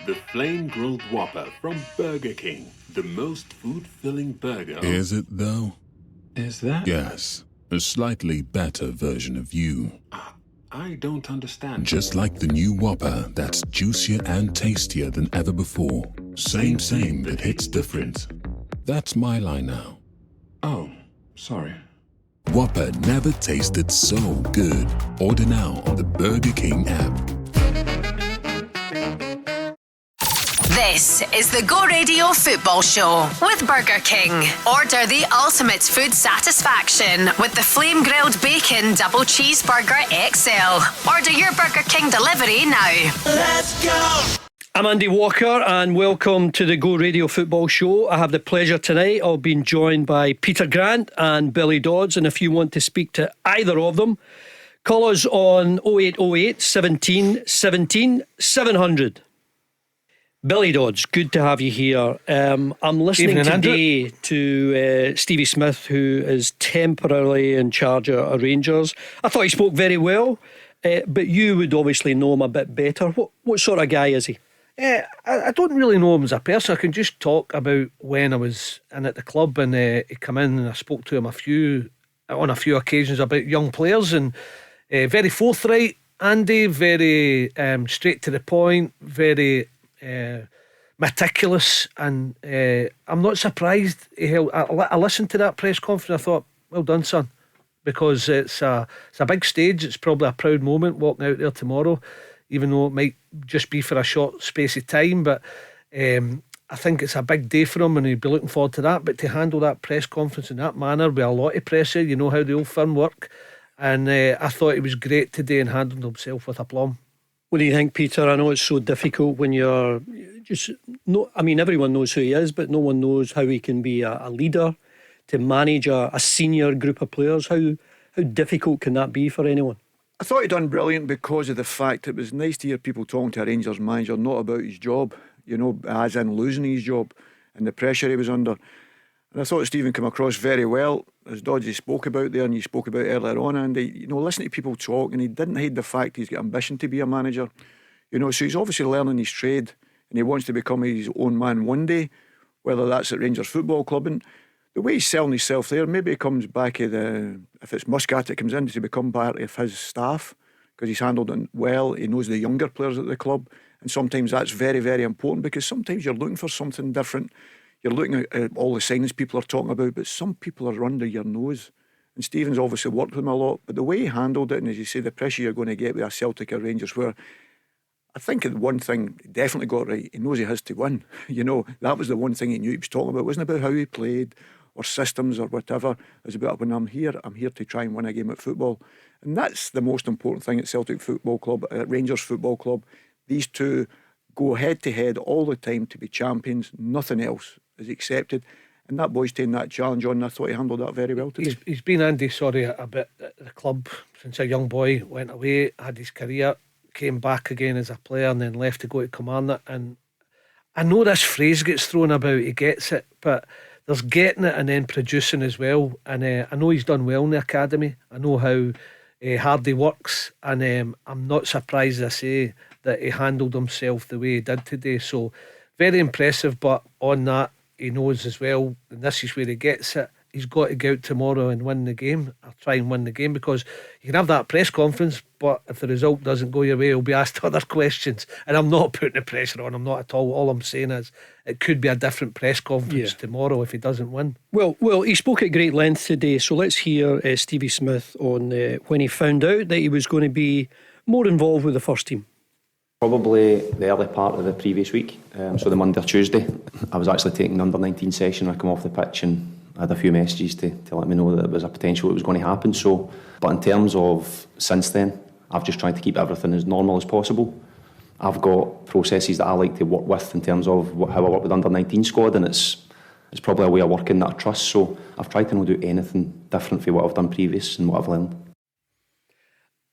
The flame-grilled Whopper from Burger King. The most food-filling burger. Is it, though? Is that? Yes. A slightly better version of you. I don't understand. Just like the new Whopper that's juicier and tastier than ever before. Same, but hits different. That's my line now. Oh, sorry. Whopper never tasted so good. Order now on the Burger King app. This is the Go Radio Football Show with Burger King. Order the ultimate food satisfaction with the Flame Grilled Bacon Double Cheeseburger XL. Order your Burger King delivery now. Let's go! I'm Andy Walker and welcome to the Go Radio Football Show. I have the pleasure tonight of being joined by Peter Grant and Billy Dodds, and if you want to speak to either of them, call us on 0808 17 17 700. Billy Dodds, good to have you here. I'm listening today to Stevie Smith, who is temporarily in charge of Rangers. I thought he spoke very well, but you would obviously know him a bit better. What sort of guy is he? I don't really know him as a person. I can just talk about when I was in at the club and he came in and I spoke to him on a few occasions about young players, and very forthright, Andy, very straight to the point, very meticulous, and I'm not surprised I listened to that press conference. I thought, well done, son, because it's a big stage. It's probably a proud moment walking out there tomorrow, even though it might just be for a short space of time, but I think it's a big day for him and he'll be looking forward to that. But to handle that press conference in that manner with a lot of pressure, you know how the old firm work, and I thought he was great today and handled himself with aplomb. What do you think, Peter? I know it's so difficult when you're just everyone knows who he is, but no one knows how he can be a leader, to manage a senior group of players. How difficult can that be for anyone? I thought he done brilliant because of the fact it was nice to hear people talking to a Rangers manager not about his job, as in losing his job and the pressure he was under. And I thought Stephen came across very well, as Dodds spoke about there and you spoke about earlier on, and listening to people talk, and he didn't hide the fact he's got ambition to be a manager, so he's obviously learning his trade and he wants to become his own man one day, whether that's at Rangers Football Club. And the way he's selling himself there, maybe he comes back if it's Muscat that comes in to become part of his staff, because he's handled it well. He knows the younger players at the club, and sometimes that's very, very important, because sometimes you're looking for something different. You're looking at all the signings people are talking about, but some people are under your nose. And Stephen's obviously worked with him a lot, but the way he handled it, and as you say, the pressure you're going to get with a Celtic or Rangers, where I think the one thing he definitely got right, he knows he has to win. That was the one thing he knew he was talking about. It wasn't about how he played or systems or whatever. It was about, when I'm here to try and win a game at football. And that's the most important thing at Celtic Football Club, at Rangers Football Club. These two go head to head all the time to be champions. Nothing else is accepted, and that boy's taking that challenge on, and I thought he handled that very well today. He's been, Andy, a bit at the club since a young boy, went away, had his career, came back again as a player and then left to go to Commander. And I know this phrase gets thrown about, he gets it, but there's getting it and then producing as well. And I know he's done well in the academy. I know how hard he works, and I'm not surprised, I say, that he handled himself the way he did today. So very impressive, but on that, he knows as well, and this is where he gets it, he's got to go out tomorrow and win the game, or try and win the game, because you can have that press conference, but if the result doesn't go your way, he'll be asked other questions. And I'm not putting the pressure on him, not at all. I'm saying is it could be a different press conference tomorrow if he doesn't win. Well, he spoke at great length today, so let's hear Stevie Smith on when he found out that he was going to be more involved with the first team. Probably the early part of the previous week, so the Monday or Tuesday. I was actually taking an under-19 session. I come off the pitch and I had a few messages to let me know that there was a potential it was going to happen. But in terms of since then, I've just tried to keep everything as normal as possible. I've got processes that I like to work with in terms of how I work with under-19 squad, and it's probably a way of working that I trust. So I've tried to not do anything different from what I've done previous and what I've learned.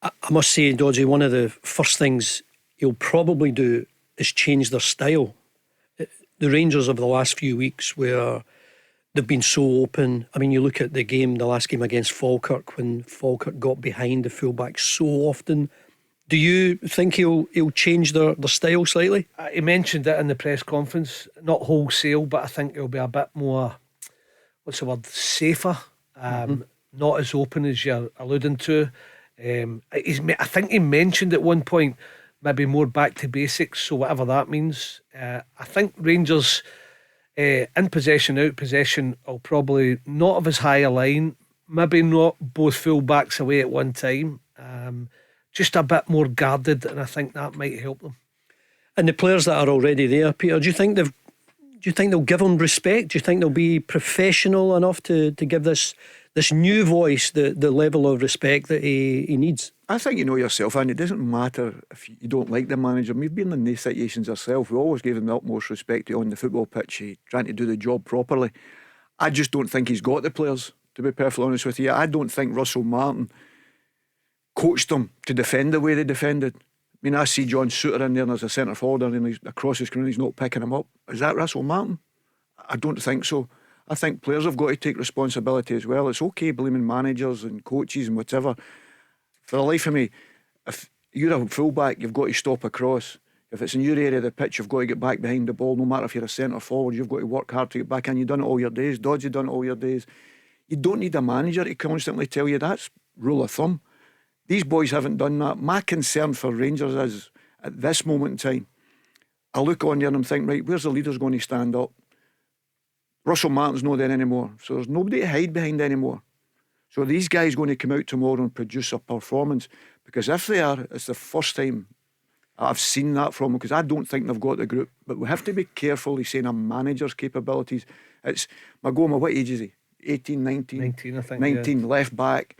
I must say, Dodgy, one of the first things he'll probably do is change their style. The Rangers of the last few weeks, where they've been so open. I mean, you look at the last game against Falkirk, when Falkirk got behind the fullback so often Do you think he'll change their style slightly? He mentioned it in the press conference, not wholesale, but I think he'll be a bit more, what's the word, safer, not as open as you're alluding to. I think he mentioned at one point maybe more back to basics, so whatever that means. I think Rangers in possession, out possession, will probably not have as high a line, maybe not both full backs away at one time, just a bit more guarded, and I think that might help them. And the players that are already there, Peter, do you think they'll give him respect? Do you think they'll be professional enough to give this new voice the level of respect that he needs? I think you know yourself, and it doesn't matter if you don't like the manager. We've been in these situations ourselves. We always gave him the utmost respect on the football pitch, trying to do the job properly. I just don't think he's got the players, to be perfectly honest with you. I don't think Russell Martin coached them to defend the way they defended. I mean, I see John Souttar in there and there's a centre forward and he's across the screen, he's not picking him up. Is that Russell Martin? I don't think so. I think players have got to take responsibility as well. It's okay blaming managers and coaches and whatever. For the life of me, if you're a fullback, you've got to stop across. If it's in your area of the pitch, you've got to get back behind the ball. No matter if you're a centre forward, you've got to work hard to get back in. You've done it all your days. Dodds, you've done it all your days. You don't need a manager to constantly tell you. That's rule of thumb. These boys haven't done that. My concern for Rangers is, at this moment in time, I look on there and I'm thinking, right, where's the leaders going to stand up? Russell Martin's not there anymore, so there's nobody to hide behind anymore. So are these guys going to come out tomorrow and produce a performance? Because if they are, it's the first time I've seen that from them, because I don't think they've got the group. But we have to be careful of saying a manager's capabilities. It's Magoma, what age is he? 18, 19? 19, I think. 19, yeah. left back.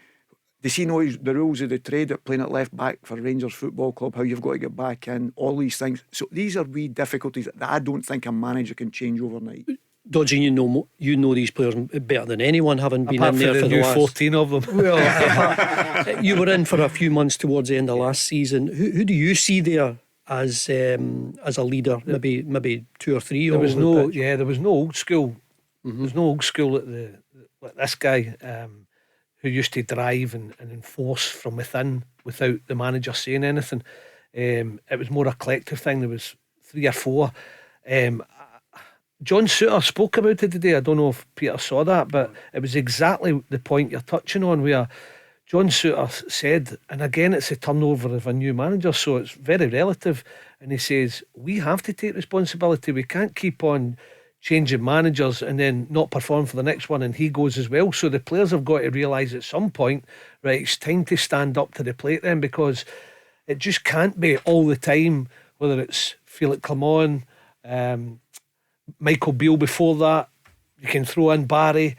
Does he know the rules of the trade at playing at left back for Rangers Football Club, how you've got to get back in, all these things? So these are wee difficulties that I don't think a manager can change overnight. Dodgy, you know these players better than anyone, having been Apart in there for the last 14 of them. Well, you were in for a few months towards the end of last season. Who do you see there as a leader? Maybe two or three. There was no old school. There was no old school like this guy who used to drive and enforce from within without the manager saying anything. It was more a collective thing. There was 3 or 4. John Souttar spoke about it today. I don't know if Peter saw that, but it was exactly the point you're touching on, where John Souttar said, and again it's a turnover of a new manager, so it's very relative, and he says we have to take responsibility. We can't keep on changing managers and then not perform for the next one and he goes as well. So the players have got to realise at some point, right, it's time to stand up to the plate then, because it just can't be all the time, whether it's Felix Clermont, Michael Beale before that, you can throw in Barry,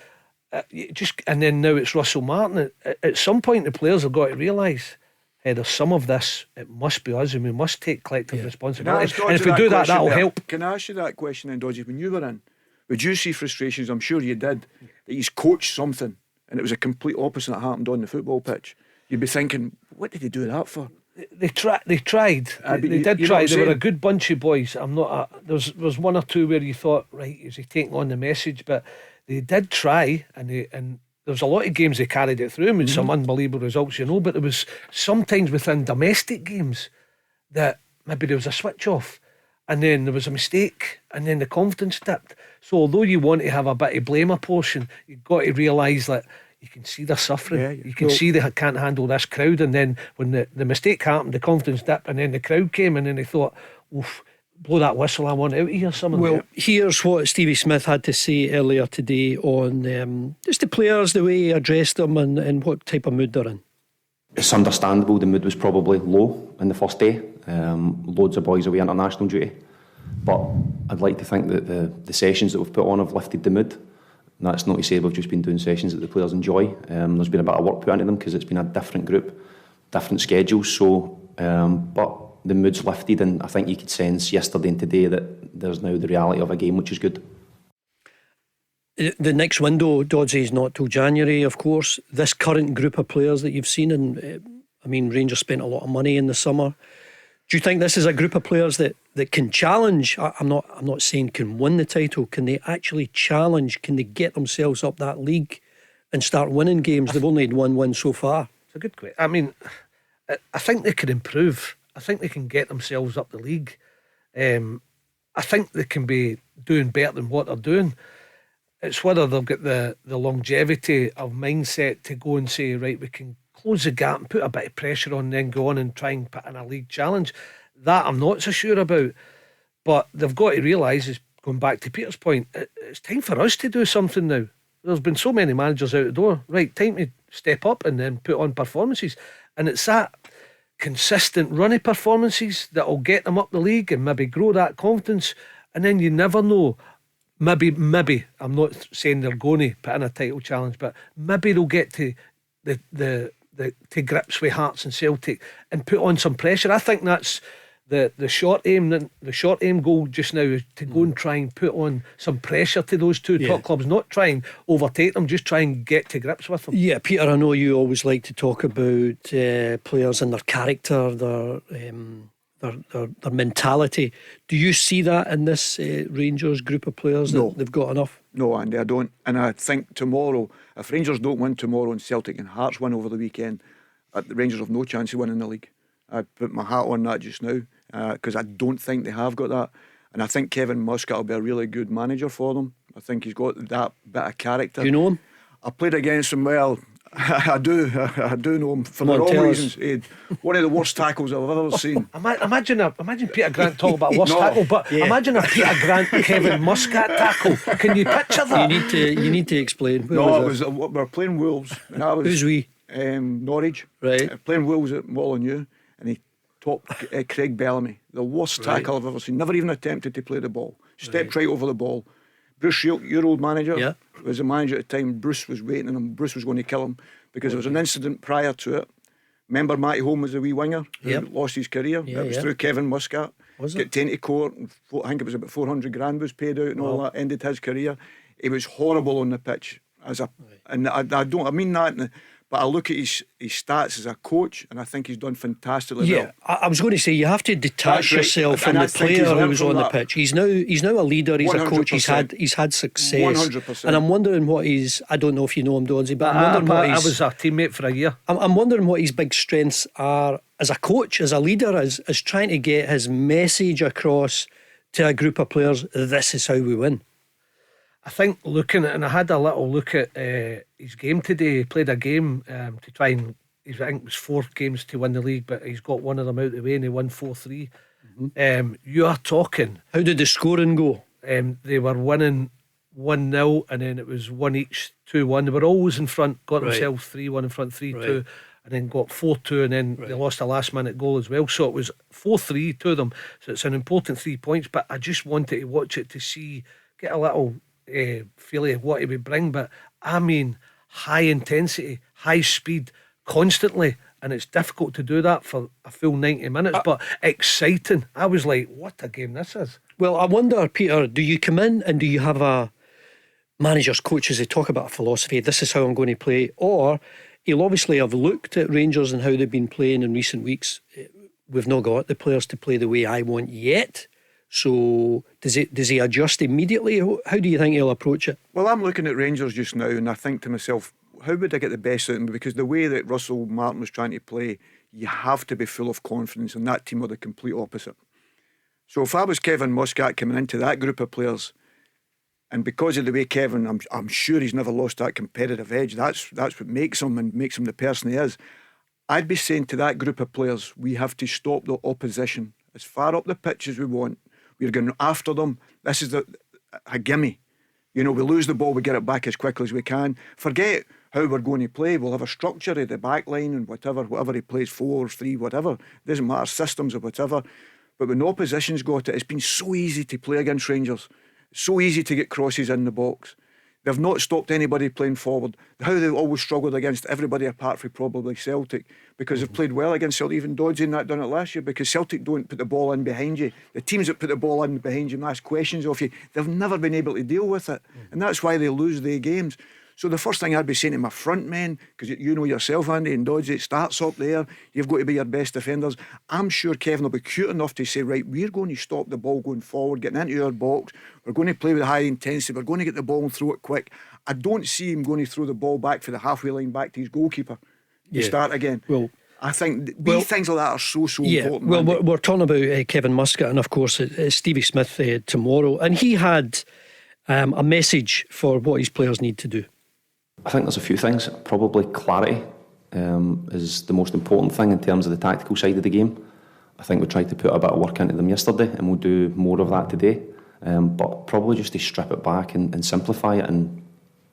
and then now it's Russell Martin. At some point the players have got to realise, hey, there's some of this, it must be us, and we must take collective responsibility. And if we do that, that'll help. Can I ask you that question then, Dodgy? When you were in, would you see frustrations? I'm sure you did, that he's coached something and it was a complete opposite that happened on the football pitch. You'd be thinking, what did he do that for? They tried. They did try. They were a good bunch of boys. There was 1 or 2 where you thought, right, is he taking on the message? But they did try, and there was a lot of games they carried it through with some unbelievable results, But there was sometimes within domestic games that maybe there was a switch off, and then there was a mistake, and then the confidence dipped. So although you want to have a bit of blame apportion, you've got to realise that you can see they're suffering. Yeah. You can see they can't handle this crowd. And then when the mistake happened, the confidence dipped, and then the crowd came, and then they thought, oof, blow that whistle, I want out of here. Well, here's what Stevie Smith had to say earlier today on just the players, the way he addressed them, and what type of mood they're in. It's understandable the mood was probably low in the first day. Loads of boys away international duty. But I'd like to think that the sessions that we've put on have lifted the mood. And that's not to say we've just been doing sessions that the players enjoy. There's been a bit of work put into them because it's been a different group, different schedules. So, but the mood's lifted, and I think you could sense yesterday and today that there's now the reality of a game, which is good. The next window, Doddsy, is not till January, of course. This current group of players that you've seen, and Rangers spent a lot of money in the summer. Do you think this is a group of players that can challenge? I'm not saying can win the title. Can they actually challenge? Can they get themselves up that league and start winning games? They've only had 1 win so far. It's a good question. I think they can improve. I think they can get themselves up the league. I think they can be doing better than what they're doing. It's whether they've got the longevity of mindset to go and say, right, we can close the gap and put a bit of pressure on, then go on and try and put in a league challenge. That I'm not so sure about. But they've got to realise, is going back to Peter's point, it's time for us to do something now. There's been so many managers out the door. Right, time to step up and then put on performances. And it's that consistent runny performances that'll get them up the league and maybe grow that confidence. And then you never know. Maybe I'm not saying they're going to put in a title challenge, but maybe they'll get to to grips with Hearts and Celtic and put on some pressure. I think that's the short aim. The short aim goal just now is to go and try and put on some pressure to those two top clubs, not try and overtake them, just try and get to grips with them. Yeah, Peter, I know you always like to talk about players and their character, their mentality. Do you see that in this Rangers group of players? No. That they've got enough? No, Andy, I don't. And I think tomorrow, if Rangers don't win tomorrow and Celtic and Hearts win over the weekend, the Rangers have no chance of winning the league. I'd put my hat on that just now, because I don't think they have got that. And I think Kevin Muscat will be a really good manager for them. I think he's got that bit of character. Do you know him? I played against him well. I do know him for the wrong reasons. One of the worst tackles I've ever seen. Imagine Peter Grant talking about worst tackle, but imagine a Peter Grant Kevin Muscat tackle. Can you picture that? You need to explain. We were playing Wolves, and I was Who's we? Norwich, right? Playing Wolves at Molineux, and he topped Craig Bellamy, the worst tackle I've ever seen. Never even attempted to play the ball. Stepped right over the ball. Bruce Shield, your old manager, was the manager at the time. Bruce was waiting on him. Bruce was going to kill him because there was an incident prior to it. Remember Matty Holm was the wee winger who lost his career? It was through Kevin Muscat. Was Get taken to court. And I think it was about 400 grand was paid out and all that. Ended his career. He was horrible on the pitch. And I mean that. But I look at his stats as a coach, and I think he's done fantastically well. I was going to say you have to detach yourself from the player who was on the pitch. He's now a leader. He's 100%. A coach. He's had success. 100%. And I'm wondering what he's. I don't know if you know him, Dodds, but I'm wondering I was a teammate for a year. I'm wondering what his big strengths are as a coach, as a leader, as trying to get his message across to a group of players. This is how we win. I think looking at, and I had a little look at his game today. He played a game to try and, I think it was 4 games to win the league, but he's got one of them out of the way and he won 4-3. You are talking. How did the scoring go? They were winning 1-0 and then it was 1 each, 2-1. They were always in front, got themselves 3-1 in front, 3-2, and then got 4-2, and then they lost a last minute goal as well. So it was 4-3 to them. So it's an important 3 points, but I just wanted to watch it to see, get a little feeling of what he would bring. But I mean, high intensity, high speed, constantly, and it's difficult to do that for a full 90 minutes, but exciting. I was like, what a game this is. Well, I wonder, Peter, do you come in and do you have a managers, coaches, they talk about a philosophy, this is how I'm going to play, or he'll obviously have looked at Rangers and how they've been playing in recent weeks. We've not got the players to play the way I want yet. So does he adjust immediately? How do you think he'll approach it? Well, I'm looking at Rangers just now and I think to myself, how would I get the best out of him? Because the way that Russell Martin was trying to play, you have to be full of confidence, and that team were the complete opposite. So if I was Kevin Muscat coming into that group of players, and because of the way Kevin, I'm sure he's never lost that competitive edge, that's what makes him and makes him the person he is. I'd be saying to that group of players, we have to stop the opposition as far up the pitch as we want. We're going after them. This is a gimme. You know, we lose the ball, we get it back as quickly as we can. Forget how we're going to play. We'll have a structure of the back line and whatever he plays, 4 or 3, whatever. Doesn't matter, systems or whatever. But when the opposition's got it, it's been so easy to play against Rangers. So easy to get crosses in the box. They've not stopped anybody playing forward. How they've always struggled against everybody apart from probably Celtic, because they've played well against Celtic. Even Dodds in that done it last year, because Celtic don't put the ball in behind you. The teams that put the ball in behind you and ask questions of you, they've never been able to deal with it. And that's why they lose their games. So the first thing I'd be saying to my front men, because you know yourself, Andy, and Dodds, it starts up there. You've got to be your best defenders. I'm sure Kevin will be cute enough to say, right, we're going to stop the ball going forward, getting into our box. We're going to play with high intensity. We're going to get the ball and throw it quick. I don't see him going to throw the ball back for the halfway line back to his goalkeeper. You start again. Well, I think these things like that are so important. Well, Andy. we're talking about Kevin Muscat, and of course it's Stevie Smith tomorrow, and he had a message for what his players need to do. I think there's a few things. Probably clarity is the most important thing in terms of the tactical side of the game. I think we tried to put a bit of work into them yesterday, and we'll do more of that today. But probably just to strip it back and simplify it and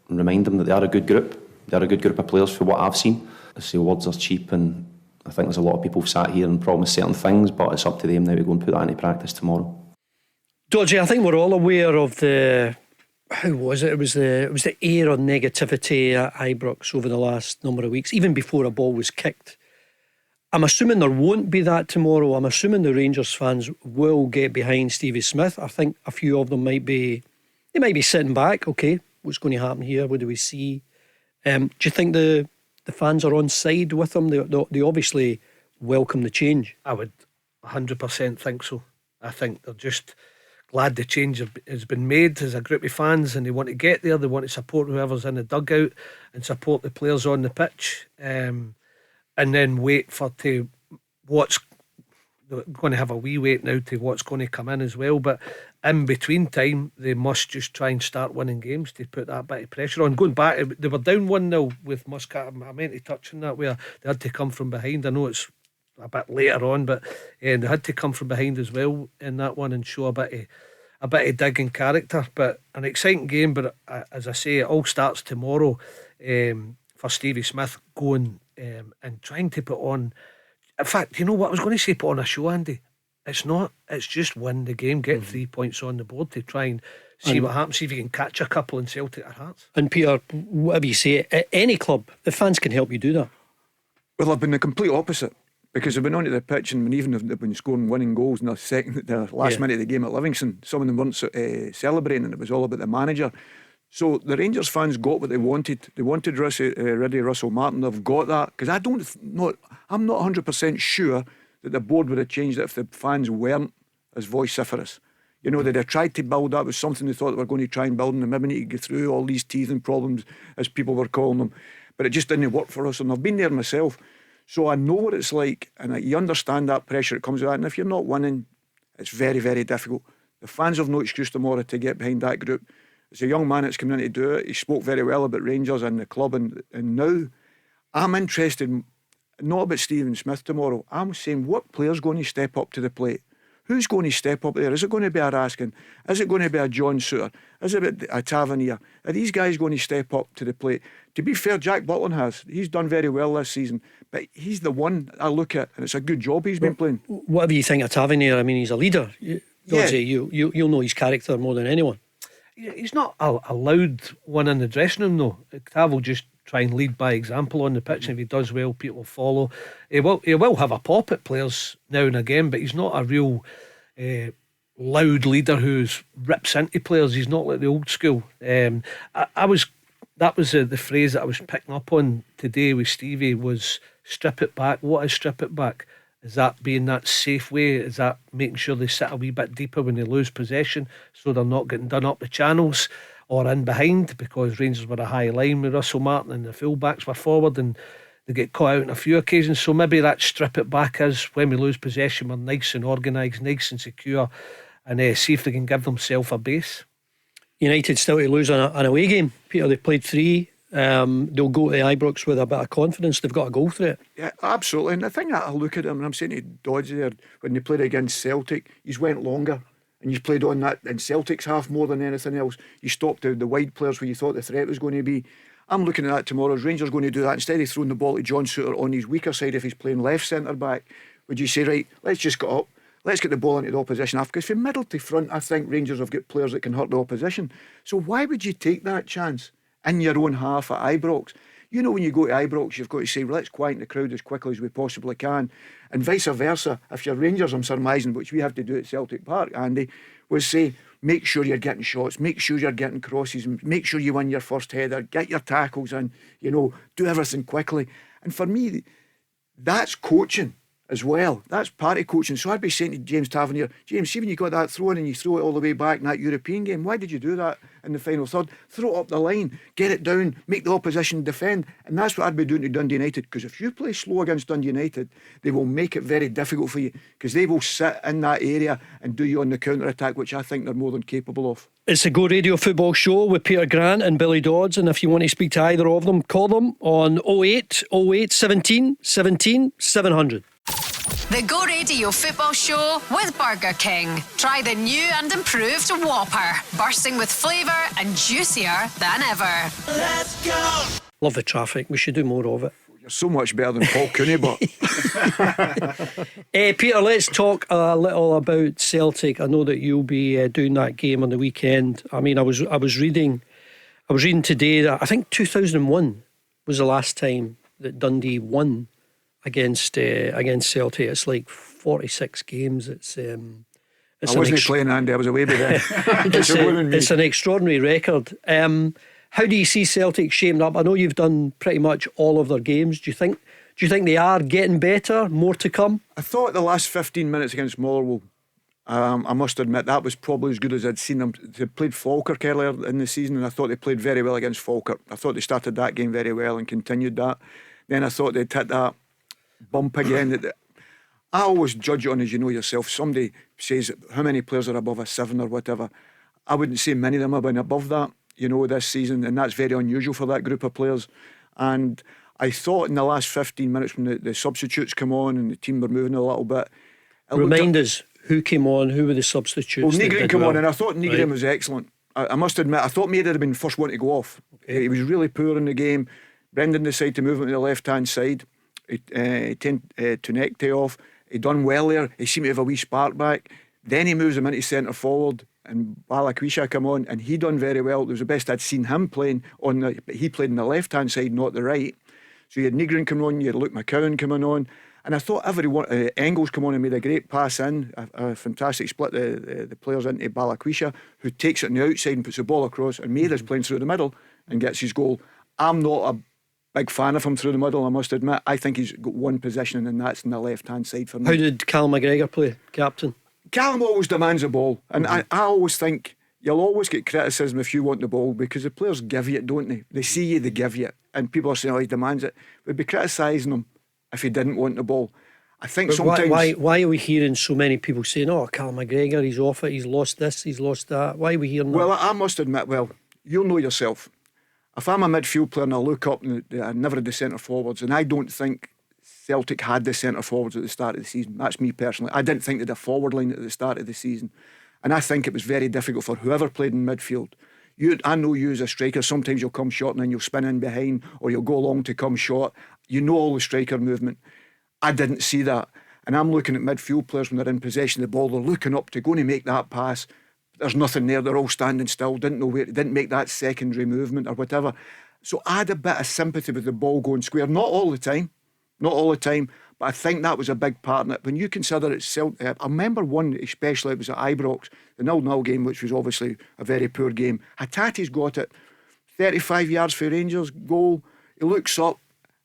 remind them that they are a good group. They are a good group of players for what I've seen. I say words are cheap, and I think there's a lot of people who've sat here and promised certain things, but it's up to them now to go and put that into practice tomorrow. Dodgy, I think we're all aware of the... How was it? It was the air of negativity at Ibrox over the last number of weeks, even before a ball was kicked. I'm assuming there won't be that tomorrow. I'm assuming the Rangers fans will get behind Stevie Smith. I think a few of them might be sitting back. Okay, what's going to happen here? What do we see? Do you think the fans are on side with them? They obviously welcome the change. I would 100% think so. I think they're just glad the change has been made as a group of fans, and they want to get there. They want to support whoever's in the dugout and support the players on the pitch, and then wait for what's going to have a wee wait now to what's going to come in as well. But in between time, they must just try and start winning games to put that bit of pressure on. Going back, they were down 1-0 with Muscat. I meant to touch on that, where they had to come from behind. I know it's a bit later on, but they had to come from behind as well in that one and show a bit of digging character. But an exciting game. But as I say, it all starts tomorrow for Stevie Smith going and trying to put on. In fact, you know what I was going to say? Put on a show, Andy. It's not. It's just win the game, get 3 points on the board to try and see what happens. See if you can catch a couple in Celtic or Hearts. And Peter, whatever you say, at any club, the fans can help you do that. Well, I've been the complete opposite, because I've been onto the pitch, and even if they've been scoring winning goals in the last minute of the game at Livingston, some of them weren't celebrating, and it was all about the manager. So the Rangers fans got what they wanted. They wanted Russell Martin. They've got that, because I'm not 100% sure that the board would have changed it if the fans weren't as vociferous. You know, they'd have tried to build that with something they thought they were going to try and build, and they maybe need to go through all these teething problems, as people were calling them. But it just didn't work for us, and I've been there myself. So I know what it's like, and you understand that pressure that comes with that. And if you're not winning, it's very, very difficult. The fans have no excuse tomorrow to get behind that group. It's a young man that's coming in to do it. He spoke very well about Rangers and the club, and now I'm interested not about Stephen Smith tomorrow. I'm saying, what player's going to step up to the plate? Who's going to step up there? Is it going to be a Raskin? Is it going to be a John Souttar? Is it a Tavernier? Are these guys going to step up to the plate? To be fair, Jack Butland has. He's done very well this season, but he's the one I look at, and it's a good job he's been playing. Whatever you think of Tavernier, I mean, he's a leader. You'll know his character more than anyone. He's not a loud one in the dressing room, though. Tav will just try and lead by example on the pitch, and if he does well, people will follow. He will have a pop at players now and again, but he's not a real loud leader who rips into players. He's not like the old school. That was the phrase that I was picking up on today with Stevie, was strip it back. What is strip it back? Is that being that safe way? Is that making sure they sit a wee bit deeper when they lose possession, so they're not getting done up the channels or in behind? Because Rangers were a high line with Russell Martin, and the full-backs were forward, and they get caught out on a few occasions. So maybe that strip it back is, when we lose possession, we're nice and organised, nice and secure, and see if they can give themselves a base. United still to lose an away game, Peter. They've played 3. They'll go to Ibrox with a bit of confidence. They've got to go through it. Yeah, absolutely. And the thing that I look at him, and I'm saying to Dodds there, when they played against Celtic, he's went longer, and he's played on that in Celtic's half more than anything else. You stopped the wide players where you thought the threat was going to be. I'm looking at that tomorrow. Is Rangers going to do that? Instead of throwing the ball to John Souttar on his weaker side, if he's playing left centre back, would you say, right, let's just get up, let's get the ball into the opposition half? Because from middle to front, I think Rangers have got players that can hurt the opposition. So why would you take that chance in your own half at Ibrox? You know, when you go to Ibrox, you've got to say, well, let's quieten the crowd as quickly as we possibly can. And vice versa. If you're Rangers, I'm surmising, which we have to do at Celtic Park, Andy, was say, make sure you're getting shots, make sure you're getting crosses, make sure you win your first header, get your tackles in, do everything quickly. And for me, that's coaching as well. That's party coaching. So I'd be saying to James Tavernier, James, see when you got that throw in and you throw it all the way back in that European game, why did you do that in the final third? Throw it up the line, get it down, make the opposition defend. And that's what I'd be doing to Dundee United, because if you play slow against Dundee United, they will make it very difficult for you, because they will sit in that area and do you on the counter-attack, which I think they're more than capable of. It's the Go Radio Football Show with Peter Grant and Billy Dodds, and if you want to speak to either of them, call them on 08 08 17 17 700. The Go Radio Football Show with Burger King. Try the new and improved Whopper, bursting with flavour and juicier than ever. Let's go! Love the traffic. We should do more of it. You're so much better than Paul Cooney, but Peter, let's talk a little about Celtic. I know that you'll be doing that game on the weekend. I mean, I was reading today that I think 2001 was the last time that Dundee won against Celtic. It's like 46 games. I wasn't playing, Andy. I was away by then. It's an extraordinary record. How do you see Celtic shaping up? I know you've done pretty much all of their games. Do you think they are getting better? More to come? I thought the last 15 minutes against Motherwell, I must admit, that was probably as good as I'd seen them. They played Falkirk earlier in the season, and I thought they played very well against Falkirk. I thought they started that game very well and continued that. Then I thought they'd hit that bump again. I always judge it on, as you know yourself. Somebody says how many players are above a 7 or whatever. I wouldn't say many of them have been above that, this season, and that's very unusual for that group of players. And I thought in the last 15 minutes when the substitutes come on and the team were moving a little bit. Remind us who came on, who were the substitutes? Well, Nygren came on, and I thought Nygren was excellent. I must admit, I thought Maida had been the first one to go off. Okay. He was really poor in the game. Brendan decided to move him to the left-hand side. He turned Tunekte off. He done well there. He seemed to have a wee spark back. Then he moves him into centre forward, and Balakwisha come on, and he done very well. It was the best I'd seen him playing but he played on the left hand side, not the right. So you had Nygren coming on, you had Luke McCowan coming on, and I thought everyone, Engels come on and made a great pass in, a fantastic split the players into Balakwisha, who takes it on the outside and puts the ball across, and Maida's playing through the middle and gets his goal. I'm not a big fan of him through the middle, I must admit. I think he's got one position, and that's in the left hand side for me. How did Callum McGregor play, captain? Callum always demands the ball, and I always think you'll always get criticism if you want the ball, because the players give you it, don't they? They see you, they give you it, and people are saying, he demands it. We'd be criticising him if he didn't want the ball. I think but sometimes... Why are we hearing so many people saying, Callum McGregor, he's off it, he's lost this, he's lost that? Why are we hearing that? Well, I must admit, you'll know yourself. If I'm a midfield player and I look up and I never had the centre forwards, and I don't think Celtic had the centre forwards at the start of the season. That's me personally. I didn't think they had a forward line at the start of the season, and I think it was very difficult for whoever played in midfield. I know you as a striker, sometimes you'll come short and then you'll spin in behind, or you'll go long to come short. You know all the striker movement. I didn't see that, and I'm looking at midfield players when they're in possession of the ball. They're looking up to go and make that pass. There's nothing there. They're all standing still. Didn't know where. Didn't make that secondary movement or whatever. So I had a bit of sympathy with the ball going square. Not all the time, but I think that was a big part in it. When you consider it, I remember one especially. It was at Ibrox, the 0-0 game, which was obviously a very poor game. Hatate's got it, 35 yards for Rangers goal. He looks up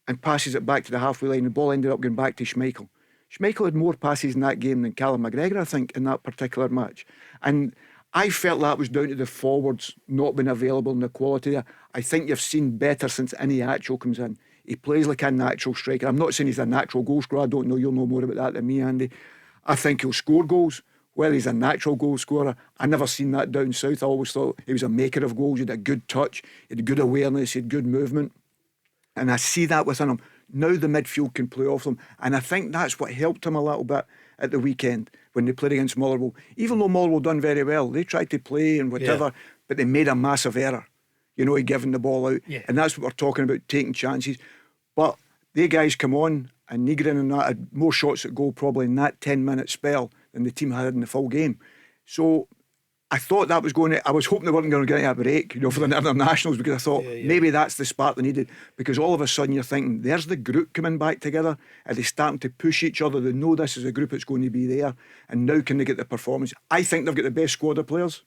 and passes it back to the halfway line. The ball ended up going back to Schmeichel. Schmeichel had more passes in that game than Callum McGregor, I think, in that particular match. And I felt that was down to the forwards not being available and the quality there. I think you've seen better since Iniacho comes in. He plays like a natural striker. I'm not saying he's a natural goal scorer. I don't know. You'll know more about that than me, Andy. I think he'll score goals. Whether he's a natural goal scorer, I never seen that down south. I always thought he was a maker of goals. He had a good touch. He had good awareness. He had good movement. And I see that within him. Now the midfield can play off them. And I think that's what helped him a little bit at the weekend when they played against Motherwell. Even though Motherwell done very well, they tried to play and whatever, but they made a massive error. He giving the ball out. Yeah. And that's what we're talking about, taking chances. But they guys come on, and Nygren and that had more shots at goal probably in that 10-minute spell than the team had in the full game. So I thought that was going to... I was hoping they weren't going to get a break, for the internationals, because I thought maybe that's the spark they needed. Because all of a sudden you're thinking, there's the group coming back together. Are they starting to push each other? They know this is a group that's going to be there. And now can they get the performance? I think they've got the best squad of players.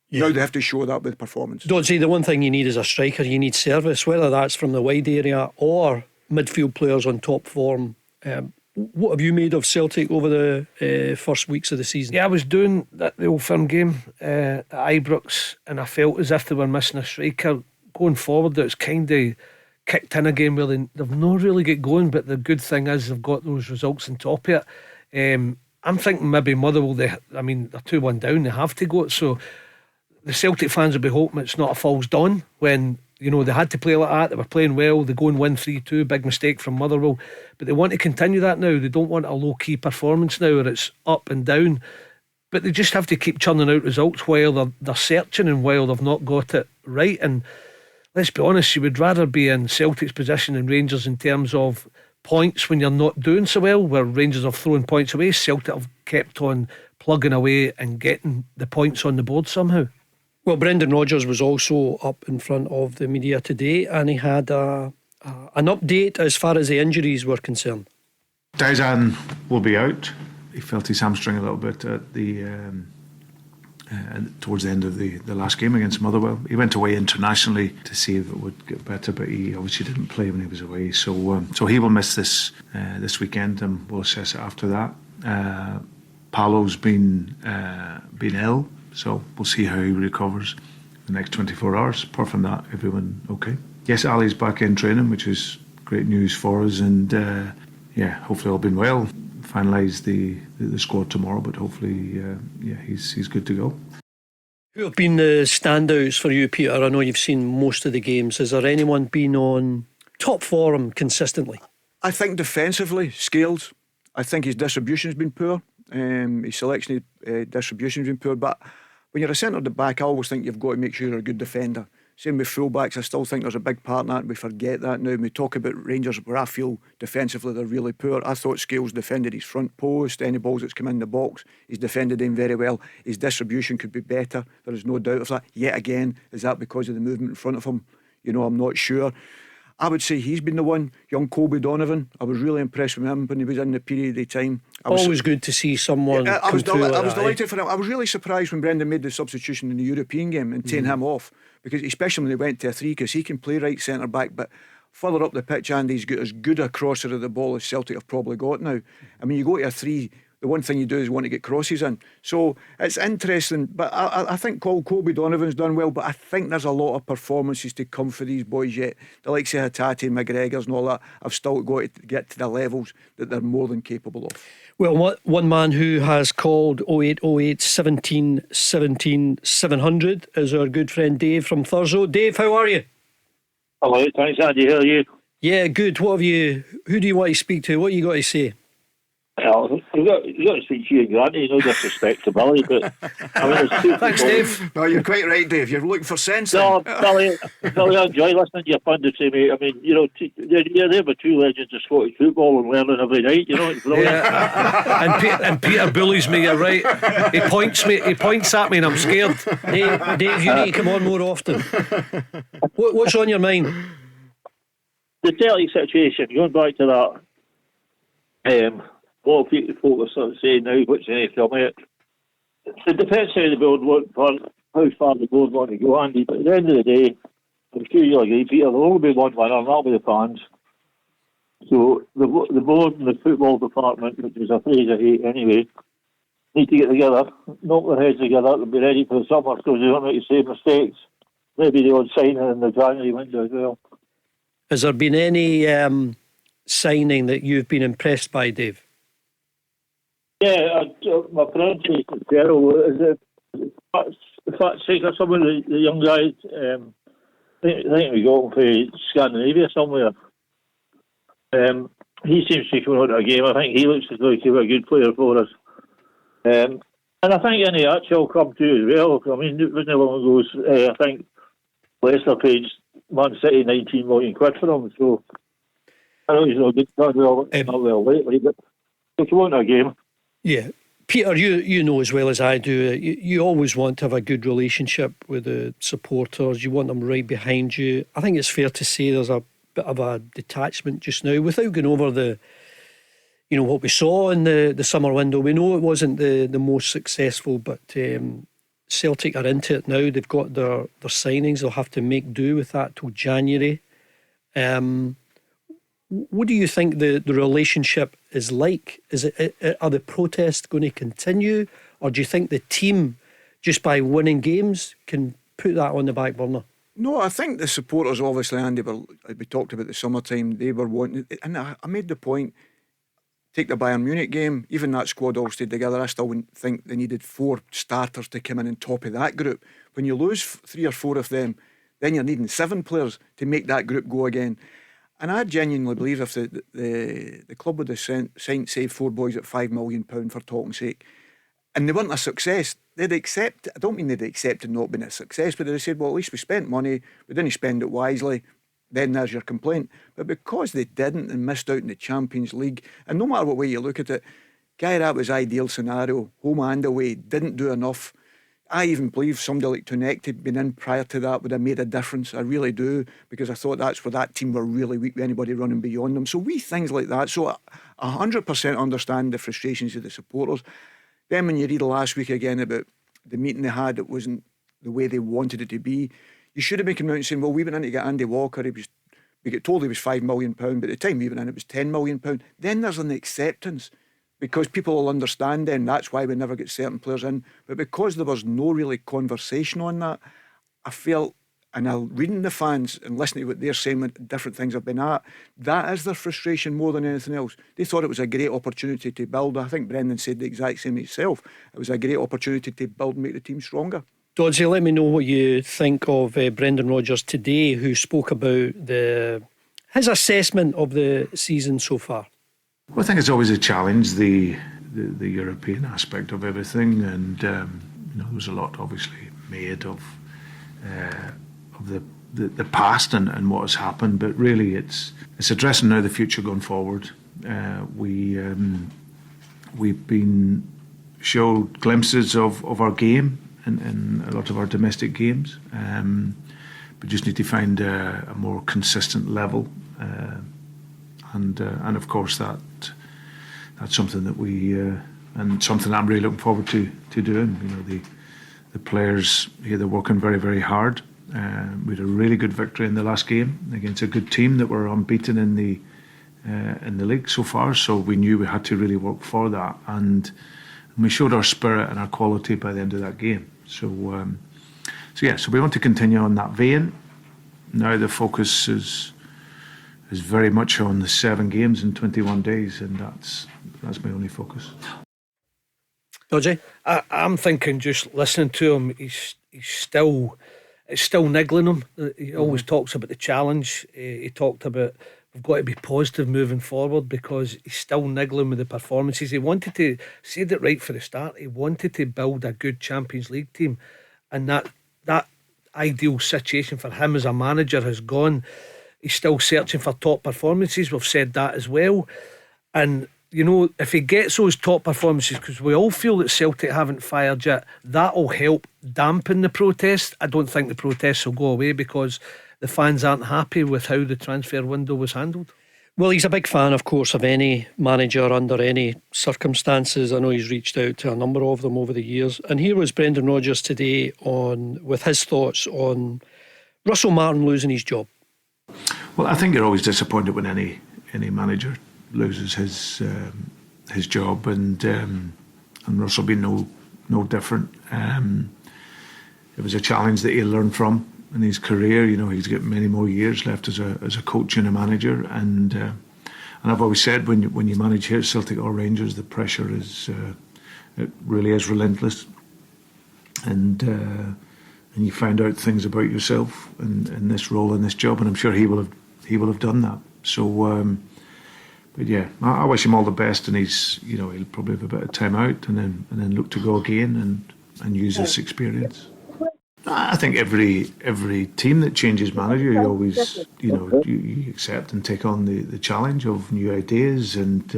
Yeah. Now they have to show that with performance. Don't say the one thing you need as a striker, you need service, whether that's from the wide area or midfield players on top form. What have you made of Celtic over the first weeks of the season? Yeah, I was doing the Old Firm game at Ibrox, and I felt as if they were missing a striker. Going forward, it's kind of kicked in a game where they've not really get going, but the good thing is they've got those results on top of it. I'm thinking maybe Motherwell, they're 2-1 down, they have to go. So the Celtic fans will be hoping it's not a falls dawn when, you know, they had to play like that. They were playing well, they go and win 3-2, big mistake from Motherwell, but they want to continue that now. They don't want a low-key performance now where it's up and down, but they just have to keep churning out results while they're searching and while they've not got it right. And let's be honest, you would rather be in Celtic's position than Rangers in terms of points when you're not doing so well, where Rangers have thrown points away. Celtic have kept on plugging away and getting the points on the board somehow. Well, Brendan Rodgers was also up in front of the media today, and he had an update as far as the injuries were concerned. Daisan will be out. He felt his hamstring a little bit at the towards the end of the last game against Motherwell. He went away internationally to see if it would get better, but he obviously didn't play when he was away. So he will miss this weekend, and we'll assess it after that. Paolo's been ill, so we'll see how he recovers in the next 24 hours. Apart from that, everyone okay. Yes, Ali's back in training, which is great news for us, and hopefully all been well. Finalise the squad tomorrow, but hopefully he's good to go. Who have been the standouts for you, Peter? I know you've seen most of the games. Has there anyone been on top form consistently? I think defensively, Scales. I think his distribution's been poor. His selection distribution's been poor. But when you're a centre back, I always think you've got to make sure you're a good defender. Same with fullbacks. I still think there's a big part in that. We forget that now. When we talk about Rangers, where I feel defensively they're really poor. I thought Scales defended his front post. Any balls that's come in the box, he's defended him very well. His distribution could be better. There is no doubt of that. Yet again, is that because of the movement in front of him? You know, I'm not sure. I would say he's been the one. Young Colby Donovan, I was really impressed with him when he was in the period of time. Always good to see someone. I was delighted for him. I was really surprised when Brendan made the substitution in the European game and taking him off, because especially when they went to a 3, because he can play right centre back, but further up the pitch, Andy's got as good a crosser of the ball as Celtic have probably got now. I mean, you go to a 3, the one thing you do is want to get crosses in. So it's interesting, but I think Colby Donovan's done well, but I think there's a lot of performances to come for these boys yet. The likes of Hatate, McGregor's and all that have still got to get to the levels that they're more than capable of. Well, one man who has called 0808 17 17 700 is our good friend Dave from Thurso. Dave, how are you? Hello, thanks Andy, how are you? Yeah, good. Who do you want to speak to? What you got to say? Well, you've got to speak to you, Granny, no disrespect to Billy, but I mean, it's two Thanks, Dave. No, you're quite right, Dave. You're looking for sense. No, Billy, I enjoy listening to your punditry, mate. I mean, you know, you're there with two legends of Scottish football and learning every night. You know, it's brilliant. Yeah. and Peter bullies me. You're right. He points at me, and I'm scared. Dave, you need to come on more often. What's on your mind? The Celtic situation. Going back to that. A lot of people are sort of saying now what's in it from it. The defence side of the board want for how far the board want to go, Andy, but at the end of the day, I'm sure you'll agree, Peter, there'll only be one winner, and that'll be the fans. So the board and the football department, which is a phrase I hate anyway, need to get together, knock their heads together and be ready for the summer, so they don't make the same mistakes. Maybe the odd signing in the January window as well. Has there been any signing that you've been impressed by, Dave? Yeah, my pronunciation is terrible. Is it Fat Sake or some of the young guys? I think we got him for Scandinavia somewhere. He seems to come out of a game. I think he looks as though he's a good player for us. And I think any actual come to as well. I mean, it wasn't long ago. I think Leicester paid Man City 19 million quid for him. So I know he's not good, not well lately, but he came out of a game. Yeah, Peter, you know as well as I do, you always want to have a good relationship with the supporters. You want them right behind you. I think it's fair to say there's a bit of a detachment just now, without going over what we saw in the summer window. We know it wasn't the most successful, but Celtic are into it now. They've got their signings. They'll have to make do with that till January. What do you think the relationship is like? Are the protests going to continue, or do you think the team, just by winning games, can put that on the back burner? No, I think the supporters, obviously, Andy, we talked about the summertime, they were wanting, and I made the point, take the Bayern Munich game, even that squad all stayed together. I still wouldn't think they needed 4 starters to come in on top of that group. When you lose 3 or 4 of them, then you're needing 7 players to make that group go again. And I genuinely believe if the club would have signed, say, 4 boys at £5 million for talking sake, and they weren't a success, they'd accept. I don't mean they'd accepted not being a success, but they'd said, well, at least we spent money, we didn't spend it wisely. Then there's your complaint. But because they didn't and missed out in the Champions League, and no matter what way you look at it, Guy, that was ideal scenario, home and away, didn't do enough. I even believe somebody like Tonecti been in prior to that would have made a difference. I really do, because I thought that's where that team were really weak with anybody running beyond them. So wee things like that. So 100% understand the frustrations of the supporters. Then when you read last week again about the meeting they had, it wasn't the way they wanted it to be. You should have been coming out and saying, well, we went in to get Andy Walker. We get told he was £5 million, but at the time we went in it was £10 million. Then there's an acceptance, because people will understand then that's why we never get certain players in. But because there was no really conversation on that, I felt, and I'm reading the fans and listening to what they're saying when different things have been at, that is their frustration more than anything else. They thought it was a great opportunity to build. I think Brendan said the exact same himself. It was a great opportunity to build and make the team stronger. Dodds, let me know what you think of Brendan Rodgers today, who spoke about his assessment of the season so far. Well, I think it's always a challenge, the European aspect of everything, and there was a lot obviously made of the past and what has happened, but really it's addressing now the future going forward. We've been showed glimpses of our game in a lot of our domestic games. We just need to find a more consistent level, and of course that's something that we and something I'm really looking forward to doing. The players here, they're working very, very hard. We had a really good victory in the last game against a good team that were unbeaten in the league so far. So we knew we had to really work for that, and we showed our spirit and our quality by the end of that game. So we want to continue on that vein. Now the focus is very much on the 7 games in 21 days, and that's my only focus. Dodgy? I'm thinking, just listening to him, it's still niggling him. He always talks about the challenge. He talked about we've got to be positive moving forward, because he's still niggling with the performances. He wanted to, said it right for the start, he wanted to build a good Champions League team, and that ideal situation for him as a manager has gone. He's still searching for top performances. We've said that as well. And if he gets those top performances, because we all feel that Celtic haven't fired yet, that'll help dampen the protest. I don't think the protests will go away, because the fans aren't happy with how the transfer window was handled. Well, he's a big fan, of course, of any manager under any circumstances. I know he's reached out to a number of them over the years. And here was Brendan Rodgers today with his thoughts on Russell Martin losing his job. Well, I think you're always disappointed when any manager loses his job, and Russell being no different. It was a challenge that he learned from in his career. He's got many more years left as a coach and a manager, and I've always said when you manage here at Celtic or Rangers, the pressure it really is relentless, and you find out things about yourself in this role, in this job, and I'm sure he will have done that. So, but yeah, I wish him all the best, and he'll probably have a bit of time out, and then look to go again and use this experience. I think every team that changes manager, you always you accept and take on the challenge of new ideas and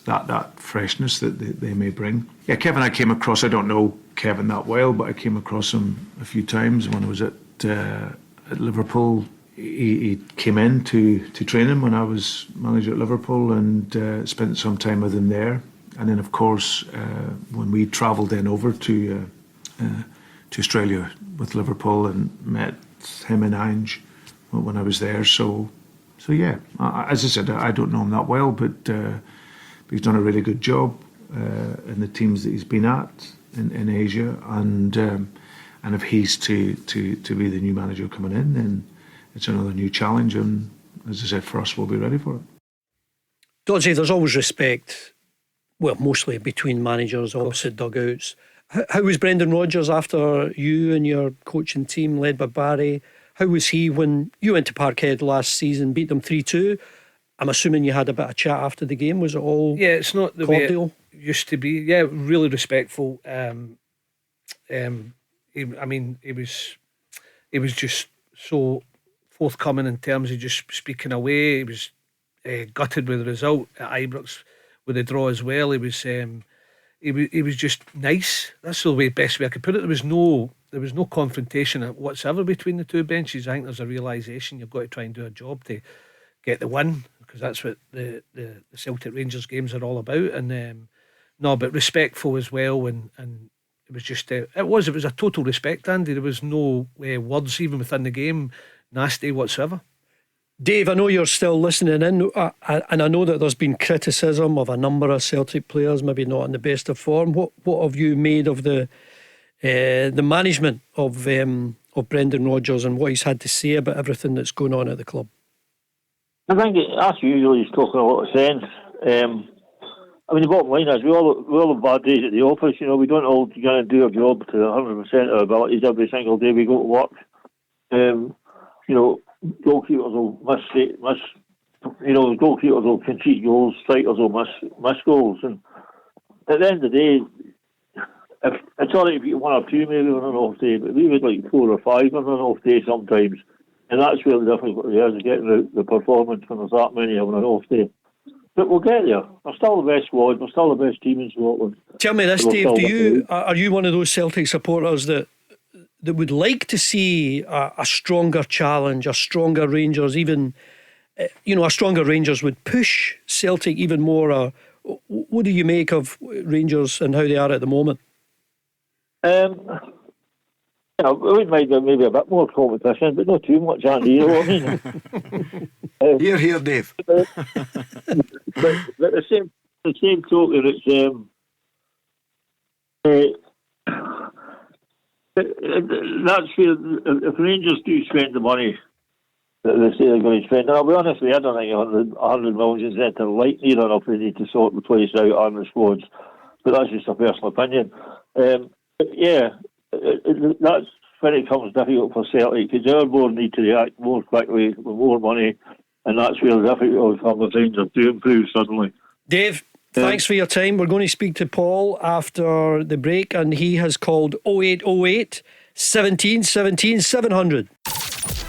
that freshness that they may bring. Yeah, Kevin, I came across. I don't know Kevin that well, but I came across him a few times when I was at Liverpool. He came in to train him when I was manager at Liverpool, and spent some time with him there. And then, of course, when we travelled then over to Australia with Liverpool, and met him and Ange when I was there. So yeah, as I said, I don't know him that well, but he's done a really good job in the teams that he's been at in Asia, and if he's to be the new manager coming in, then it's another new challenge, and as I said, for us, we'll be ready for it. Doddsy, there's always respect, well, mostly between managers, opposite dugouts. How was Brendan Rodgers after you and your coaching team led by Barry? How was he when you went to Parkhead last season, beat them 3-2? I'm assuming you had a bit of chat after the game. Was it all it's not the cordial? way it used to be. Yeah, really respectful. He was just so forthcoming in terms of just speaking away. He was gutted with the result at Ibrox with the draw as well. He was just nice. That's the best way I could put it. There was no confrontation whatsoever between the two benches. I think there's a realisation you've got to try and do a job to get the win, because that's what the Celtic Rangers games are all about. And but respectful as well, and it was just it was a total respect, Andy. There was no words even within the game nasty whatsoever. Dave, I know you're still listening in, and I know that there's been criticism of a number of Celtic players maybe not in the best of form. What have you made of the management of Brendan Rodgers and what he's had to say about everything that's going on at the club? I think, as usual, he's talking a lot of sense. The bottom line is we all have bad days at the office. We don't all going to do our job to 100% of our abilities every single day we go to work. Goalkeepers will miss. Goalkeepers will concede goals. Strikers will miss goals. And at the end of the day, if it's all right if you get one or two maybe on an off day, but we would like 4 or 5 on an off day sometimes. And that's where the difficulty is getting the performance when there's that many on an off day. But we'll get there. We're still the best squad. We're still the best team in Scotland. Tell me this, Dave. Are you one of those Celtic supporters that would like to see a stronger challenge, a stronger Rangers, even a stronger Rangers would push Celtic even more? What do you make of Rangers and how they are at the moment? I wouldn't mind maybe a bit more competition, but not too much, Andy. You know what I mean? Here, Dave. But the same token, that's where if Rangers do spend the money that they say they're going to spend, and I'll be honest with you, I don't think 100 million is anything like near enough. They need to sort the place out on the squads, but that's just a personal opinion. That's when it comes difficult for Celtic, because our board need to react more quickly with more money, and that's where the difficult comes if Rangers do improve suddenly. Dave, thanks for your time. We're going to speak to Paul after the break, and he has called 0808 17 17 700.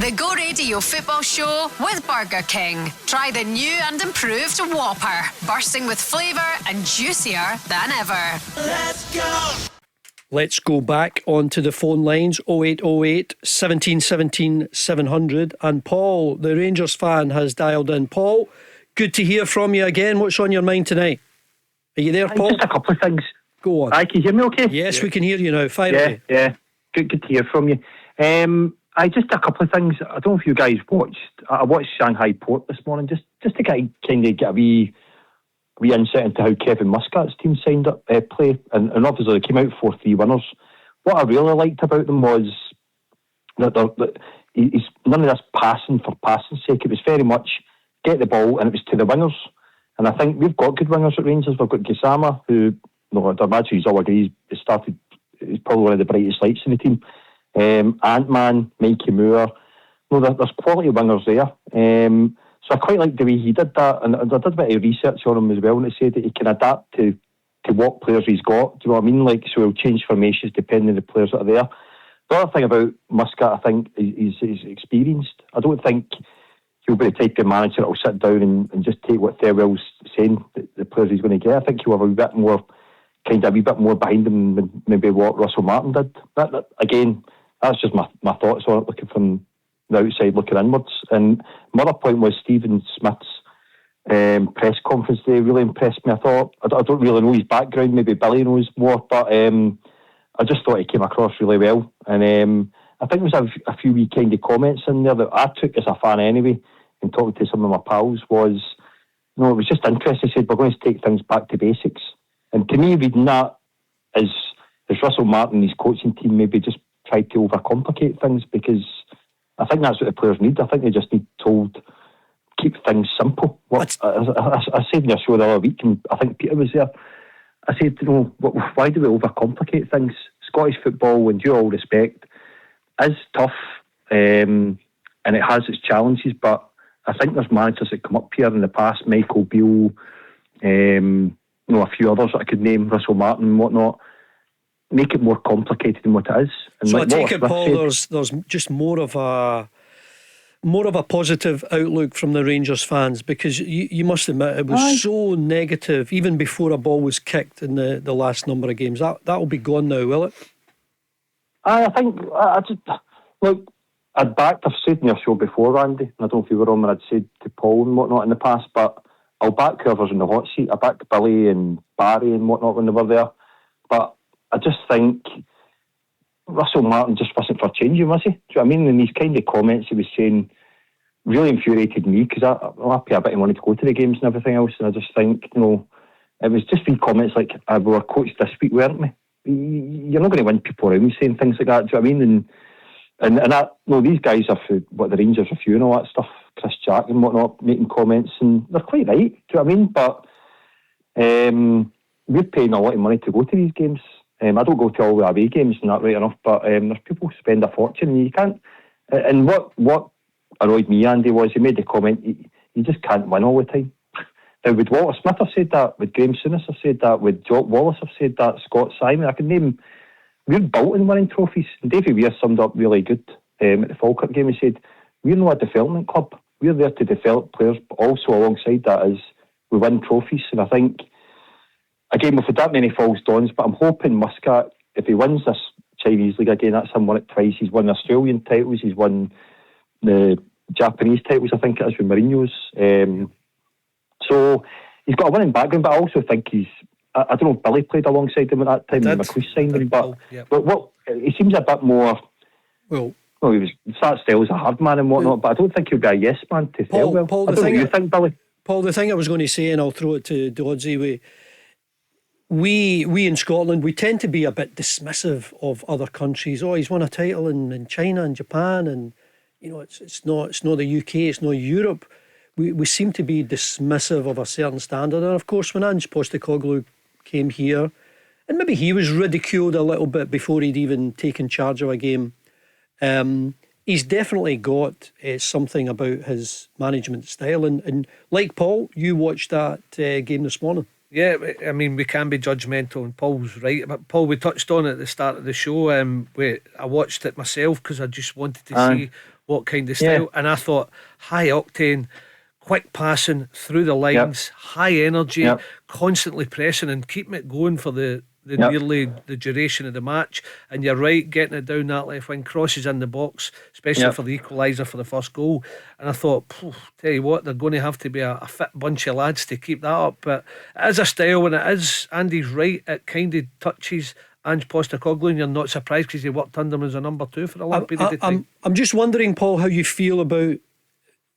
The Go Radio Football Show with Burger King. Try the new and improved Whopper, bursting with flavour and juicier than ever. Let's go! Let's go back onto the phone lines, 0808 17 17 700. And Paul, the Rangers fan, has dialed in. Paul, good to hear from you again. What's on your mind tonight? Are you there, Paul? Just a couple of things. Go on. Can you hear me okay? Yes, we can hear you now. Fire away. Yeah. Good to hear from you. Just a couple of things. I don't know if you guys watched. I watched Shanghai Port this morning just to kind of get a wee insight into how Kevin Muscat's team signed up play, and obviously they came out 4-3 winners. What I really liked about them was that he's none of this passing for passing's sake. It was very much get the ball, and it was to the wingers. And I think we've got good wingers at Rangers. We've got Gisama, who I'd imagine he's all agreed. He's probably one of the brightest lights in the team. Ant-Man, Mikey Moore. There's quality wingers there. So I quite like the way he did that, and I did a bit of research on him as well, and it said that he can adapt to what players he's got. Do you know what I mean? So he'll change formations depending on the players that are there. The other thing about Muscat, I think, is he's experienced. I don't think he'll be the type of manager that will sit down and just take what Thirlwell's saying, the players he's going to get. I think he'll have a bit more behind him than maybe what Russell Martin did. That again, that's just my thoughts on it, looking from the outside, looking inwards. And my other point was Stephen Smith's press conference today really impressed me. I thought, I don't really know his background, maybe Billy knows more, but I just thought he came across really well. And I think there was a few wee kind of comments in there that I took as a fan anyway. and talking to some of my pals was, it was just interesting. They said, we're going to take things back to basics. And to me, reading that as Russell Martin and his coaching team maybe just tried to overcomplicate things, because I think that's what the players need. I think they just need told, keep things simple. I said in your show the other week, and I think Peter was there, I said, why do we overcomplicate things? Scottish football, and due all respect, is tough, and it has its challenges, but I think there's managers that come up here in the past, Michael Beale, a few others that I could name, Russell Martin and whatnot, make it more complicated than what it is. And so like I take it, Smith Paul, said, there's just more of a positive outlook from the Rangers fans, because you must admit it was so negative even before a ball was kicked in the last number of games. That will be gone now, will it? I think I just look. I've said in your show before, Randy, and I don't know if you were on when I'd said to Paul and whatnot in the past, but I'll back whoever's in the hot seat. I backed Billy and Barry and whatnot when they were there, but I just think Russell Martin just wasn't for changing, was he? Do you know what I mean? And these kind of comments he was saying really infuriated me, because I'll pay a bit of money to go to the games and everything else, and I just think, it was just these comments like, we were coached this week, weren't we? You're not going to win people around me saying things like that, do you know what I mean? And these guys are for what the Rangers review and all that stuff, Chris Jack and whatnot, making comments, and they're quite right, do you know what I mean? But we're paying a lot of money to go to these games. I don't go to all the away games and that, right enough, but there's people who spend a fortune, and you can't. And what annoyed me, Andy, was he made the comment, you just can't win all the time. Now, would Walter Smith have said that? Would Graham Souness have said that? Would Jock Wallace have said that? Scott Simon? I can name. We're built on winning trophies. And Davy Weir summed up really good at the Falkirk game. He said, we're not a development club. We're there to develop players, but also alongside that is we win trophies. And I think, again, we've had that many false dawns, but I'm hoping Muscat, if he wins this Chinese League again, that's him won it twice. He's won the Australian titles, he's won the Japanese titles, I think it is, with Mourinho's. So he's got a winning background, but I also think I don't know if Billy played alongside him at that time when McLeish signed him, but what he seems a bit more. Well, he was that style's a hard man and whatnot, but I don't think he'll be a yes man to fail well. Paul, I don't know what you think, Billy. Paul, the thing I was going to say, and I'll throw it to Doddsy, we in Scotland, we tend to be a bit dismissive of other countries. Oh, he's won a title in China and Japan, and it's not the UK, it's not Europe. We seem to be dismissive of a certain standard. And of course, when Ange Postecoglou came here, and maybe he was ridiculed a little bit before he'd even taken charge of a game, he's definitely got something about his management style. And like Paul, you watched that game this morning. Yeah, I mean, we can be judgmental, and Paul's right. But Paul, we touched on it at the start of the show. I watched it myself because I just wanted to see what kind of style, and I thought high octane, quick passing through the lines, high energy, constantly pressing and keeping it going for the nearly the duration of the match. And you're right, getting it down that left wing, crosses in the box, especially for the equaliser for the first goal. And I thought, tell you what, they're going to have to be a fit bunch of lads to keep that up. But it is a style, and it is, Andy's right, it kind of touches Ange Postecoglou, and you're not surprised because he worked under him as a number 2 for a long period of time. I'm just wondering, Paul, how you feel about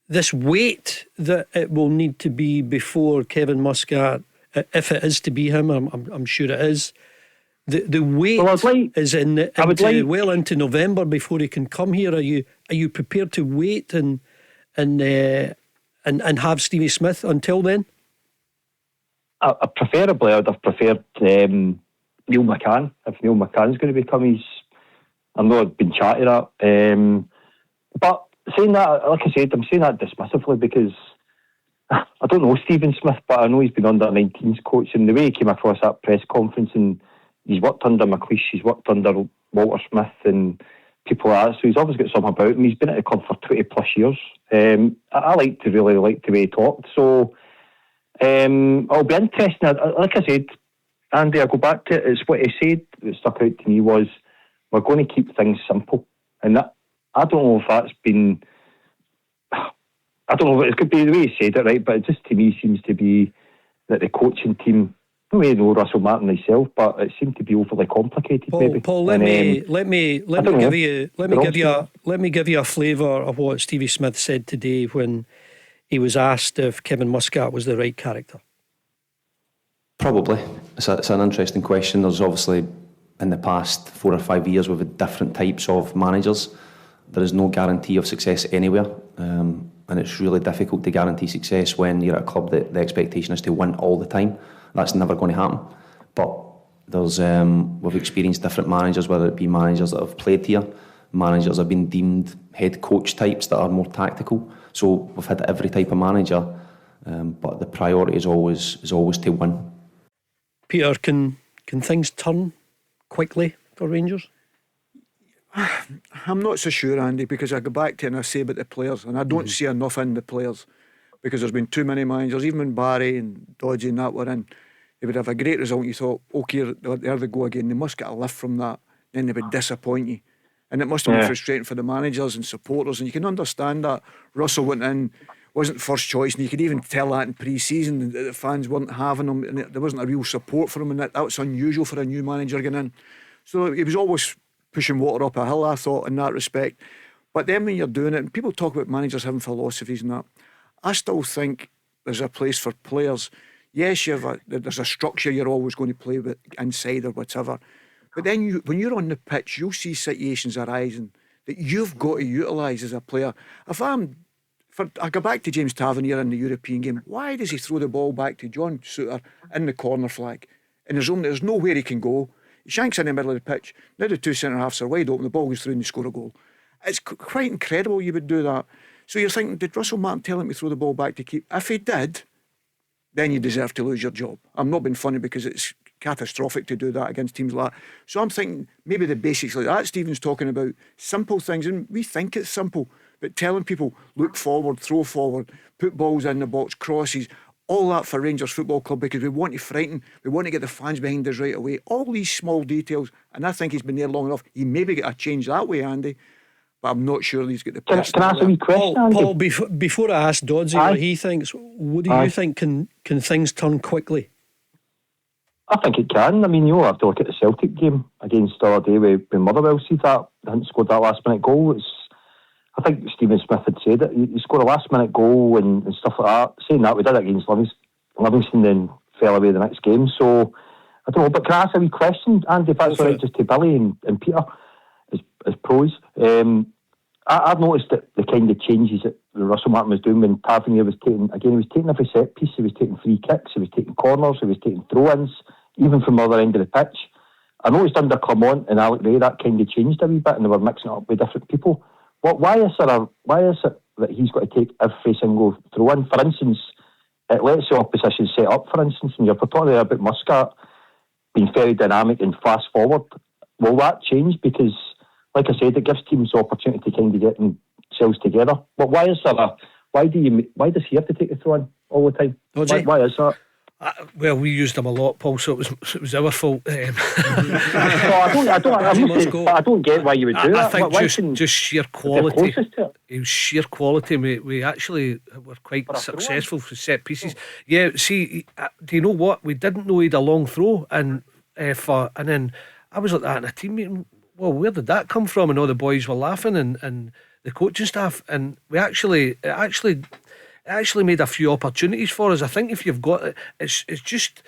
this weight that it will need to be before Kevin Muscat, if it is to be him, I'm sure it is. The weight is well into November before he can come here. Are you prepared to wait and have Stevie Smith until then? Preferably, I'd have preferred Neil McCann. If Neil McCann's going to become I know I've been chatting that, but saying that, like I said, I'm saying that dismissively because I don't know Stephen Smith, but I know he's been under 19s coach, and the way he came across that press conference, and he's worked under McLeish, he's worked under Walter Smith and people like that, so he's obviously got something about him. He's been at the club for 20 plus years. I really like the way he talked, so it'll be interesting. Like I said, Andy, I go back to it, it's what he said that stuck out to me was, we're going to keep things simple, and that, I don't know if that's been, I don't know if it could be the way he said it, right, but it just to me seems to be that the coaching team, I don't really know Russell Martin himself, but it seemed to be overly complicated. Paul, let me give you a flavour of what Stevie Smith said today when he was asked if Kevin Muscat was the right character? Probably. It's an interesting question. There's obviously, in the past 4 or 5 years, we've had different types of managers. There is no guarantee of success anywhere, and it's really difficult to guarantee success when you're at a club that the expectation is to win all the time. That's never going to happen. But we've experienced different managers, whether it be managers that have played here, managers that have been deemed head coach types that are more tactical. So we've had every type of manager, but the priority is always to win. Peter, can things turn quickly for Rangers? I'm not so sure, Andy, because I go back to it and I say about the players, and I don't see enough in the players, because there's been too many managers. Even when Barry and Dodds and that were in, they would have a great result. You thought, okay, there they go again. They must get a lift from that. Then they would disappoint you. And it must have been frustrating for the managers and supporters, and you can understand that. Russell went in, wasn't first choice, and you could even tell that in pre-season that the fans weren't having him, and there wasn't a real support for him, and that was unusual for a new manager getting in. So he was always pushing water up a hill, I thought, in that respect. But then when you're doing it, and people talk about managers having philosophies and that, I still think there's a place for players. Yes, there's a structure you're always going to play with inside or whatever. But then when you're on the pitch, you'll see situations arising that you've got to utilise as a player. I go back to James Tavernier in the European game. Why does he throw the ball back to John Souttar in the corner flag? And there's nowhere he can go. He shanks in the middle of the pitch. Now the two centre-halves are wide open. The ball goes through and they score a goal. It's quite incredible you would do that. So you're thinking, did Russell Martin tell him to throw the ball back to keep? If he did, then you deserve to lose your job. I'm not being funny, because it's catastrophic to do that against teams like that. So I'm thinking maybe the basics like that Stephen's talking about, simple things, and we think it's simple, but telling people, look forward, throw forward, put balls in the box, crosses, all that for Rangers Football Club, because we want to frighten, we want to get the fans behind us right away. All these small details, and I think he's been there long enough. He maybe get a change that way, Andy, but I'm not sure he's got the Can I ask a wee question, Andy? Paul, before I ask Doddsy what he thinks, what do you think? Can things turn quickly? I think it can. I mean, you have to look at the Celtic game against the other day when Motherwell hadn't scored that last minute goal. I think Stephen Smith had said it. He scored a last minute goal and stuff like that. Saying that, we did it against Livingston, then fell away the next game. So I don't know. But can I ask a wee question, Andy, if that's all right, just to Billy and Peter as pros? I've noticed that the kind of changes that Russell Martin was doing when Tavernier was taking every set piece. He was taking free kicks, he was taking corners, he was taking throw-ins, even from the other end of the pitch. I noticed under Clement and Alec Ray that kind of changed a wee bit, and they were mixing it up with different people. Why is it that he's got to take every single throw-in? For instance, it lets the opposition set up, for instance, and you're talking there about Muscat being very dynamic and fast forward. Will that change? Because, like I said, it gives teams the opportunity to kind of get themselves together. But why does he have to take the throw-in all the time? Why is that? Well, we used them a lot, Paul, so it was our fault. I don't get why you would do that. I think just sheer quality. It was sheer quality. We actually were quite successful for set pieces. Yeah, see, do you know what? We didn't know he had a long throw, and then I was like that in a team meeting. Well, where did that come from? And all the boys were laughing, and the coaching staff, and it actually made a few opportunities for us. I think if you've got it, it's just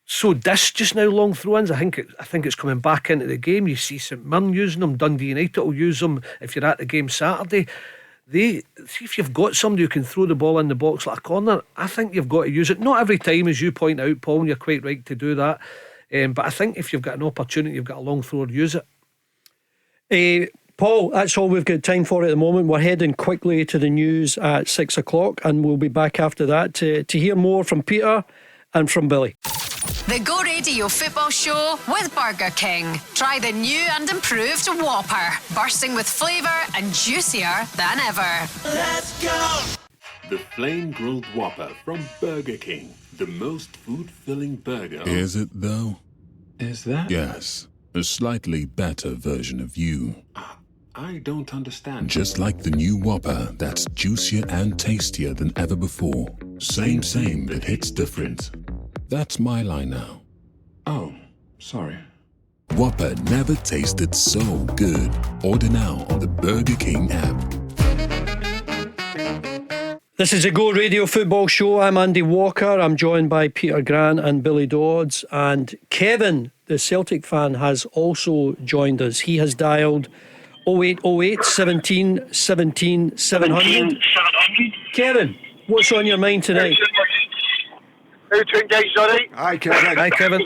so just now long throw-ins. I think it's coming back into the game. You see St Mirren using them, Dundee United will use them if you're at the game Saturday. See if you've got somebody who can throw the ball in the box like a corner, I think you've got to use it. Not every time, as you point out, Paul, and you're quite right to do that. But I think if you've got an opportunity, you've got a long thrower, use it. Paul, that's all we've got time for at the moment. We're heading quickly to the news at 6 o'clock, and we'll be back after that to hear more from Peter and from Billy. The Go Radio Football Show with Burger King. Try the new and improved Whopper, bursting with flavour and juicier than ever. Let's go! The Flame Grilled Whopper from Burger King. The most food-filling burger. Is it though? Is that? Yes. A slightly better version of you. I don't understand. Just like the new Whopper that's juicier and tastier than ever before. Same, but hits different. That's my line now. Oh, sorry. Whopper never tasted so good. Order now on the Burger King app. This is a Go Radio Football Show. I'm Andy Walker. I'm joined by Peter Grant and Billy Dodds. And Kevin, the Celtic fan, has also joined us. He has dialed 0808 17 17 700. Kevin, what's on your mind tonight? How you doing, guys? All right? Hi, Kevin. Hi, Kevin.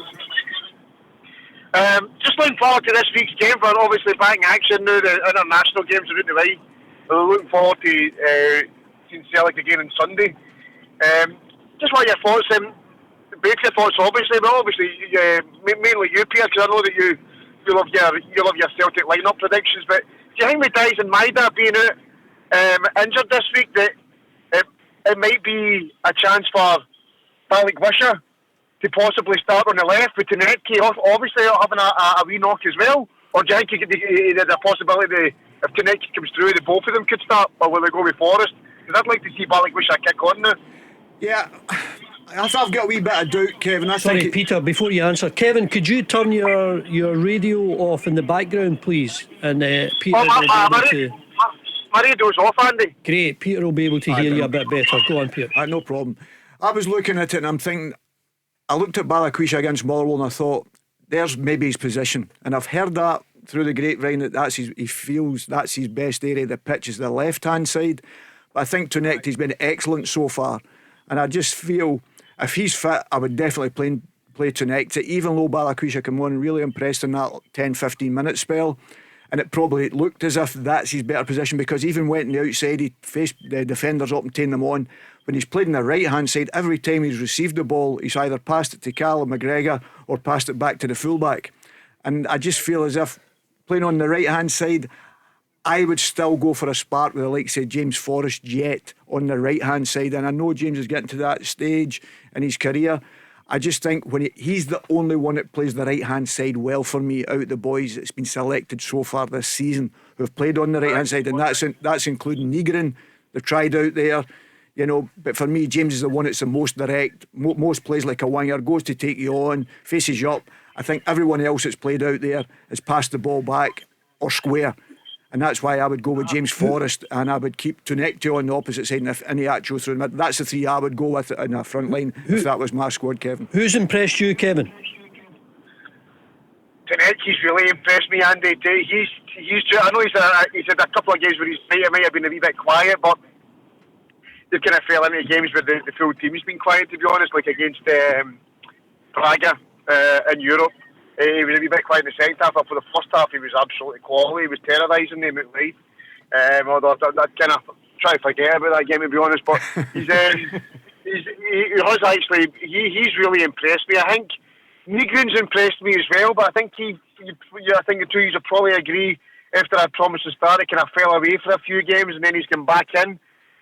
Just looking forward to this week's game. We're obviously back in action now. The international games are out the way. We're looking forward to seeing Celtic again on Sunday. Just what your thoughts, both your thoughts, obviously, but obviously mainly you, Pierre, because I know that you love your Celtic line-up predictions. But do you think with Dodds and Maida being out injured this week, that it might be a chance for Balikwisha to possibly start on the left with Tavernier obviously having a wee knock as well? Or do you think there's a possibility if Tavernier comes through that both of them could start, or will they go with Forrest? Because I'd like to see Balikwisha kick on now. Yeah, I've got a wee bit of doubt, Kevin. Sorry, Peter, before you answer, Kevin, could you turn your radio off in the background, please? And Peter will be able to... My radio's off, Andy. Great, Peter will be able to hear you a bit better. Go on, Peter. No problem. I was looking at it and I'm thinking, I looked at Balikwisha against Motherwell and I thought, there's maybe his position. And I've heard that through the grapevine that he feels that's his best area of the pitch is the left-hand side. But I think Tavernier has been excellent so far. And I just feel, if he's fit, I would definitely play Tavernier. Even though Balikwisha came on really impressed in that 10-15 minute spell. And it probably looked as if that's his better position, because he even went on the outside, he faced the defenders up and taken them on. When he's played on the right hand side, every time he's received the ball, he's either passed it to Callum McGregor or passed it back to the fullback. And I just feel as if playing on the right hand side, I would still go for a spark with the likes of James Forrest yet on the right hand side. And I know James is getting to that stage in his career. I just think when he's the only one that plays the right hand side well for me out of the boys that's been selected so far this season who have played on the right hand side, and that's including Nygren. They've tried out there, you know. But for me, James is the one that's the most direct, most plays like a winger, goes to take you on, faces you up. I think everyone else that's played out there has passed the ball back or square. And that's why I would go with James Forrest, and I would keep Tavernier on the opposite side. And if any actual through the mid, that's the three I would go with in a front line if that was my squad, Kevin. Who's impressed you, Kevin? Tavernier's really impressed me, Andy. I know he's had a couple of games where he might have been a wee bit quiet, but they've kind of fell into games where the full team's been quiet, to be honest, like against Braga in Europe. He was a wee bit quiet in the second half, but for the first half he was absolutely quality. He was terrorising them at lead. Although I kind of try to forget about that game, to be honest, but he's really impressed me. I think Nygren's impressed me as well, but I think I think the two of you will probably agree, after I promised to start, he kind of fell away for a few games and then he's come back in.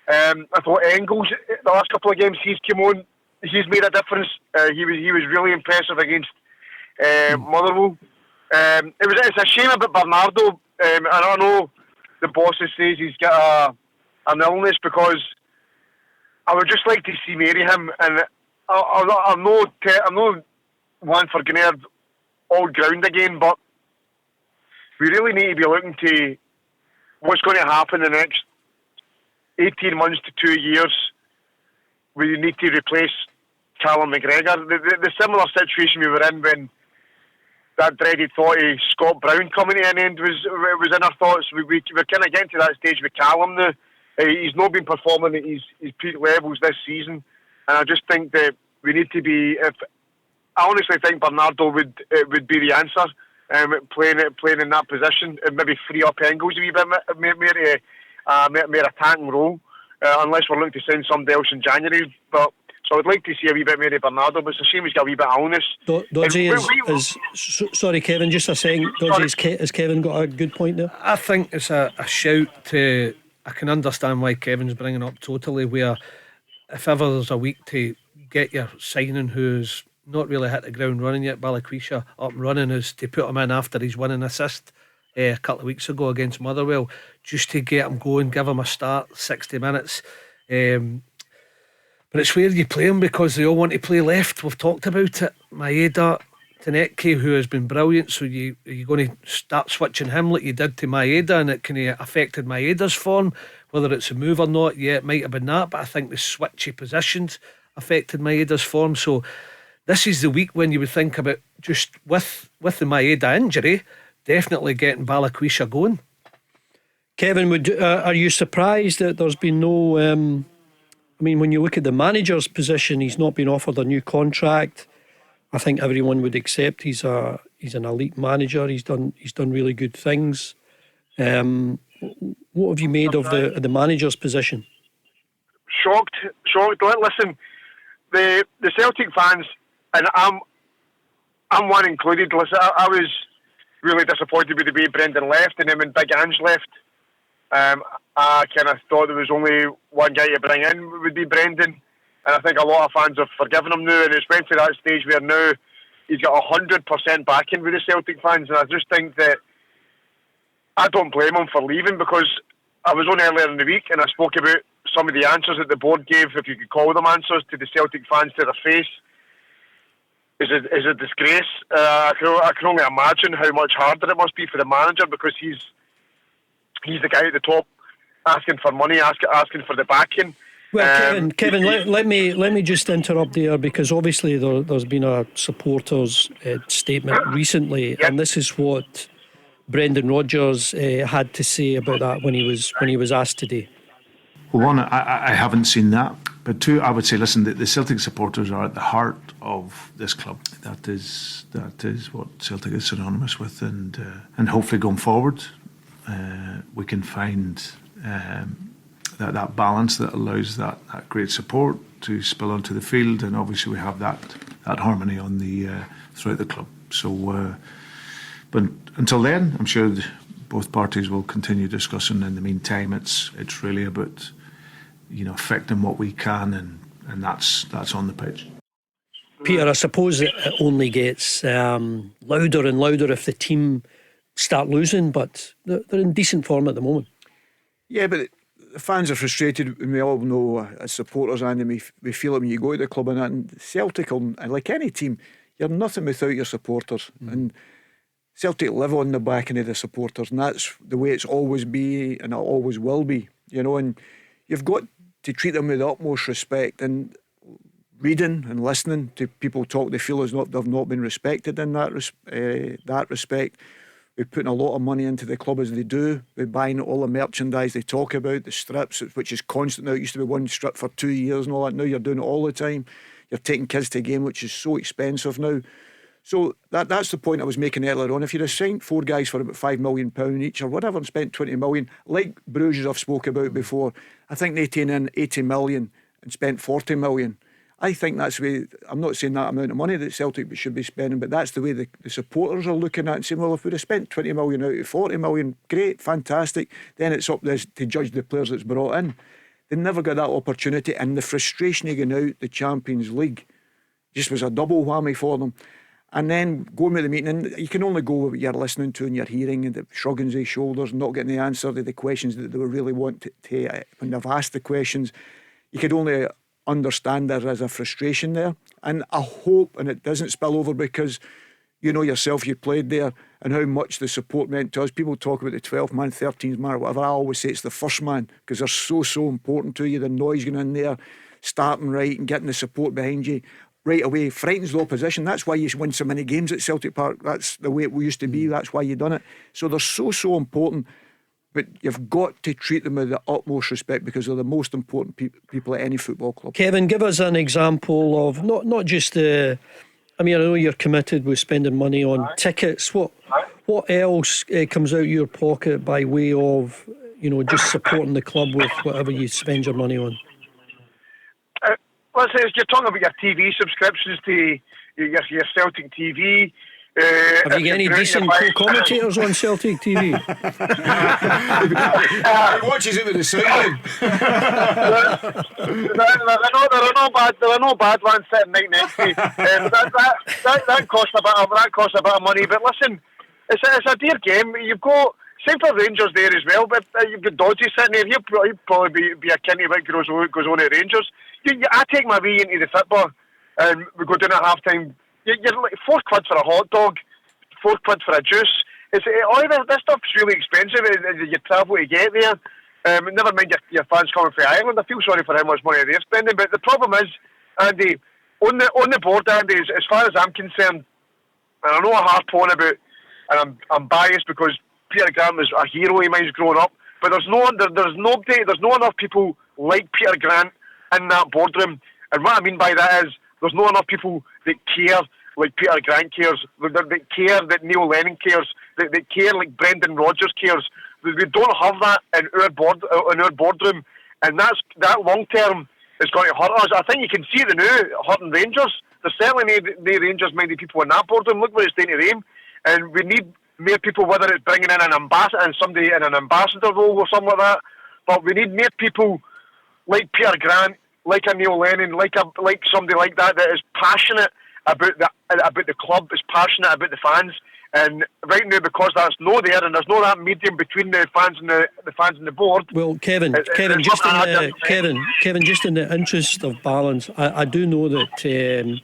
I thought Engels, the last couple of games he's come on, he's made a difference. He was really impressive against Motherwell. It's a shame about Bernardo. And I know the bosses says he's got an illness, because I would just like to see marry him. And I'm no one for Grenard all ground again, but we really need to be looking to what's going to happen in the next 18 months to 2 years. We need to replace Callum McGregor. The similar situation we were in when that dreaded thought of Scott Brown coming to an end was in our thoughts. We're kind of getting to that stage with Callum now. He's not been performing at his peak levels this season, and I just think that we need to be. I honestly think Bernardo would be the answer, playing in that position, and maybe free up Engels a wee bit more attacking role, unless we're looking to send somebody else in January. But so I'd like to see a wee bit more of Bernardo, but it's a shame he's got a wee bit of illness. Sorry, Kevin, just a second. Has Kevin got a good point there? I think it's a shout to. I can understand why Kevin's bringing up totally, where if ever there's a week to get your signing who's not really hit the ground running yet, Balikwisha up and running, is to put him in after his winning assist a couple of weeks ago against Motherwell, just to get him going, give him a start, 60 minutes. But it's where you play him, because they all want to play left. We've talked about it. Maeda, Tanecki, who has been brilliant, so you're going to start switching him like you did to Maeda, and it kind of affected Maeda's form, whether it's a move or not. Yeah, it might have been that, but I think the switchy positions affected Maeda's form. So this is the week when you would think about, just with the Maeda injury, definitely getting Balikwisha going. Kevin, are you surprised that there's been no I mean, when you look at the manager's position, he's not been offered a new contract. I think everyone would accept he's an elite manager. He's done really good things. What have you made of the manager's position? Shocked. Listen, the Celtic fans, and I'm one included. Listen, I was really disappointed with the way Brendan left, and then when Big Ange left, I kind of thought there was only one guy to bring in, would be Brendan. And I think a lot of fans have forgiven him now, and it's went to that stage where now he's got 100% backing with the Celtic fans. And I just think that I don't blame him for leaving, because I was on earlier in the week and I spoke about some of the answers that the board gave, if you could call them answers, to the Celtic fans to their face. Is a disgrace. I can only imagine how much harder it must be for the manager, because he's the guy at the top asking for money, asking for the backing. Well, Kevin, let me just interrupt there, because obviously there's been a supporters statement recently, and this is what Brendan Rodgers had to say about that when he was asked today. Well, one, I haven't seen that, but two, I would say, listen, the Celtic supporters are at the heart of this club. That is what Celtic is synonymous with, and hopefully going forward, we can find that balance that allows that great support to spill onto the field, and obviously we have that harmony on the throughout the club. So, but until then, I'm sure both parties will continue discussing. In the meantime, it's really about affecting what we can, and that's on the pitch. Peter, I suppose it only gets louder and louder if the team start losing, but they're in decent form at the moment. Yeah, but the fans are frustrated, and we all know as supporters, and we feel it when you go to the club, and Celtic, and like any team, you're nothing without your supporters. And Celtic live on the backing of the supporters, and that's the way it's always been, and it always will be. And you've got to treat them with the utmost respect. And reading and listening to people talk, they feel as though they've not been respected in that respect. We're putting a lot of money into the club as they do. We're buying all the merchandise they talk about, the strips, which is constant now. It used to be one strip for 2 years and all that. Now you're doing it all the time. You're taking kids to a game, which is so expensive now. So that's the point I was making earlier on. If you'd have signed 4 guys for about £5 million each or whatever and spent 20 million, like Bruges I've spoke about before, I think they taken in 80 million and spent 40 million. I think that's the way. I'm not saying that amount of money that Celtic should be spending, but that's the way the supporters are looking at it and saying, well, if we'd have spent 20 million out of 40 million, great, fantastic, then it's up to us to judge the players that's brought in. They never got that opportunity, and the frustration of getting out the Champions League just was a double whammy for them. And then going with the meeting, and you can only go with what you're listening to and you're hearing, and the shrugging of their shoulders, not getting the answer to the questions that they really want to when they've asked the questions. You could only understand there is a frustration there, and I hope and it doesn't spill over, because you know yourself, you played there, and how much the support meant to us. People talk about the 12th man, 13th man, or whatever. I always say it's the first man, because they're so important to you. The noise going in there, starting right and getting the support behind you right away frightens the opposition. That's why you win so many games at Celtic Park. That's the way it used to be. That's why you done it. So they're so important. But you've got to treat them with the utmost respect, because they're the most important people at any football club. Kevin, give us an example of not just the. I mean, I know you're committed with spending money on tickets. What else comes out of your pocket by way of just supporting the club with whatever you spend your money on? Well, you're talking about your TV subscriptions to your Celtic TV. Have you got any decent co-commentators on Celtic TV? He watches it with the sound. There are no bad ones sitting right next to you. That costs a bit of money. But listen, it's a dear game. You've got same for Rangers there as well. But you've got Dodds sitting there. He'll probably be akin to what goes on at Rangers. I take my wee into the football, and we go down at half time you're like £4 for a hot dog, £4 for a juice. This stuff's really expensive. You travel to get there. Never mind your fans coming from Ireland. I feel sorry for how much money they're spending. But the problem is, Andy, on the board, Andy, as far as I'm concerned, and I know I harp on about, and I'm biased because Peter Grant was a hero of mine growing up. But there's not enough people like Peter Grant in that boardroom. And what I mean by that is there's not enough people that care like Peter Grant cares, that care that Neil Lennon cares, that care like Brendan Rodgers cares. We don't have that in our boardroom, and that long term is going to hurt us. I think you can see it now hurting Rangers. There's certainly no Rangers-minded people in that boardroom. Look where it's taking to aim, and we need more people, whether it's bringing in an ambassador and somebody in an ambassador role or something like that. But we need more people like Peter Grant, like a Neil Lennon, like somebody like that is passionate about the club, is passionate about the fans. And right now, because that's no there, and there's no that medium between the fans and the board. Well, Kevin, just in the interest of balance, I do know that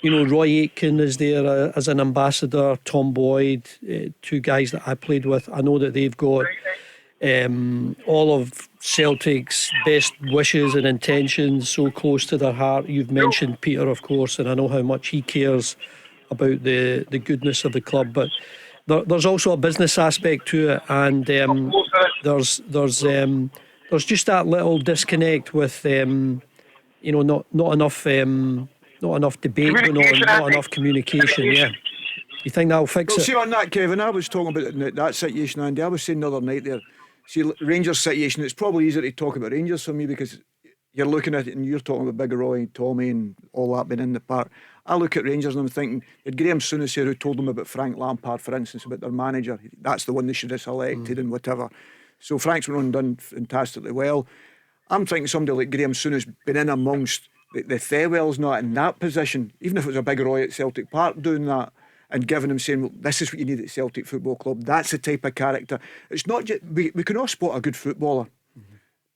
Roy Aitken is there as an ambassador. Tom Boyd, two guys that I played with. I know that they've got all of Celtic's best wishes and intentions so close to their heart. You've mentioned Peter, of course, and I know how much he cares about the goodness of the club, but there's also a business aspect to it, and there's just that little disconnect with not enough debate going on, not enough communication. Yeah, you think that'll fix it? See, on that, Kevin, I was talking about that situation, Andy. I was saying the other night there, see, Rangers situation, it's probably easier to talk about Rangers for me because you're looking at it and you're talking about Big Roy, Tommy and all that being in the park. I look at Rangers and I'm thinking, had Graham Souness here who told them about Frank Lampard, for instance, about their manager, that's the one they should have selected and whatever. So Frank's went on and done fantastically well. I'm thinking somebody like Graham Souness been in amongst the Thewells, not in that position, even if it was a Big Roy at Celtic Park doing that and giving him saying, well, this is what you need at Celtic Football Club. That's the type of character. It's not just, we can all spot a good footballer,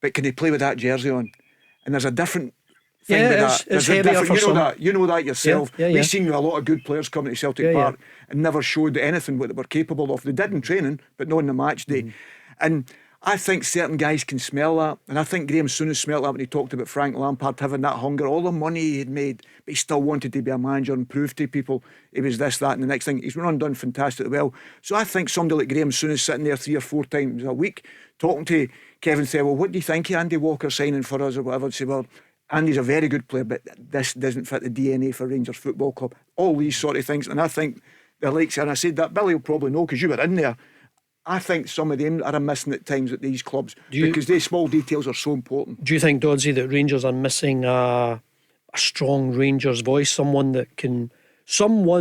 but can he play with that jersey on? And there's a different thing with that. It's heavier for some. You know that yourself. Yeah. We've seen a lot of good players coming to Celtic Park and never showed anything what they were capable of. They did in training, but not on the match day. And I think certain guys can smell that, and I think Graham Souness smelled that when he talked about Frank Lampard having that hunger, all the money he had made, but he still wanted to be a manager and prove to people he was this, that and the next thing. He's run done fantastically well. So I think somebody like Graham Souness sitting there 3 or 4 times a week talking to Kevin, say, well, what do you think of Andy Walker signing for us or whatever? I'd say, well, Andy's a very good player, but this doesn't fit the DNA for Rangers Football Club. All these sort of things. And I think the likes, and I said that, Billy will probably know because you were in there, I think some of them are missing at times at these clubs because these small details are so important. Do you think, Doddsy, that Rangers are missing a strong Rangers voice, someone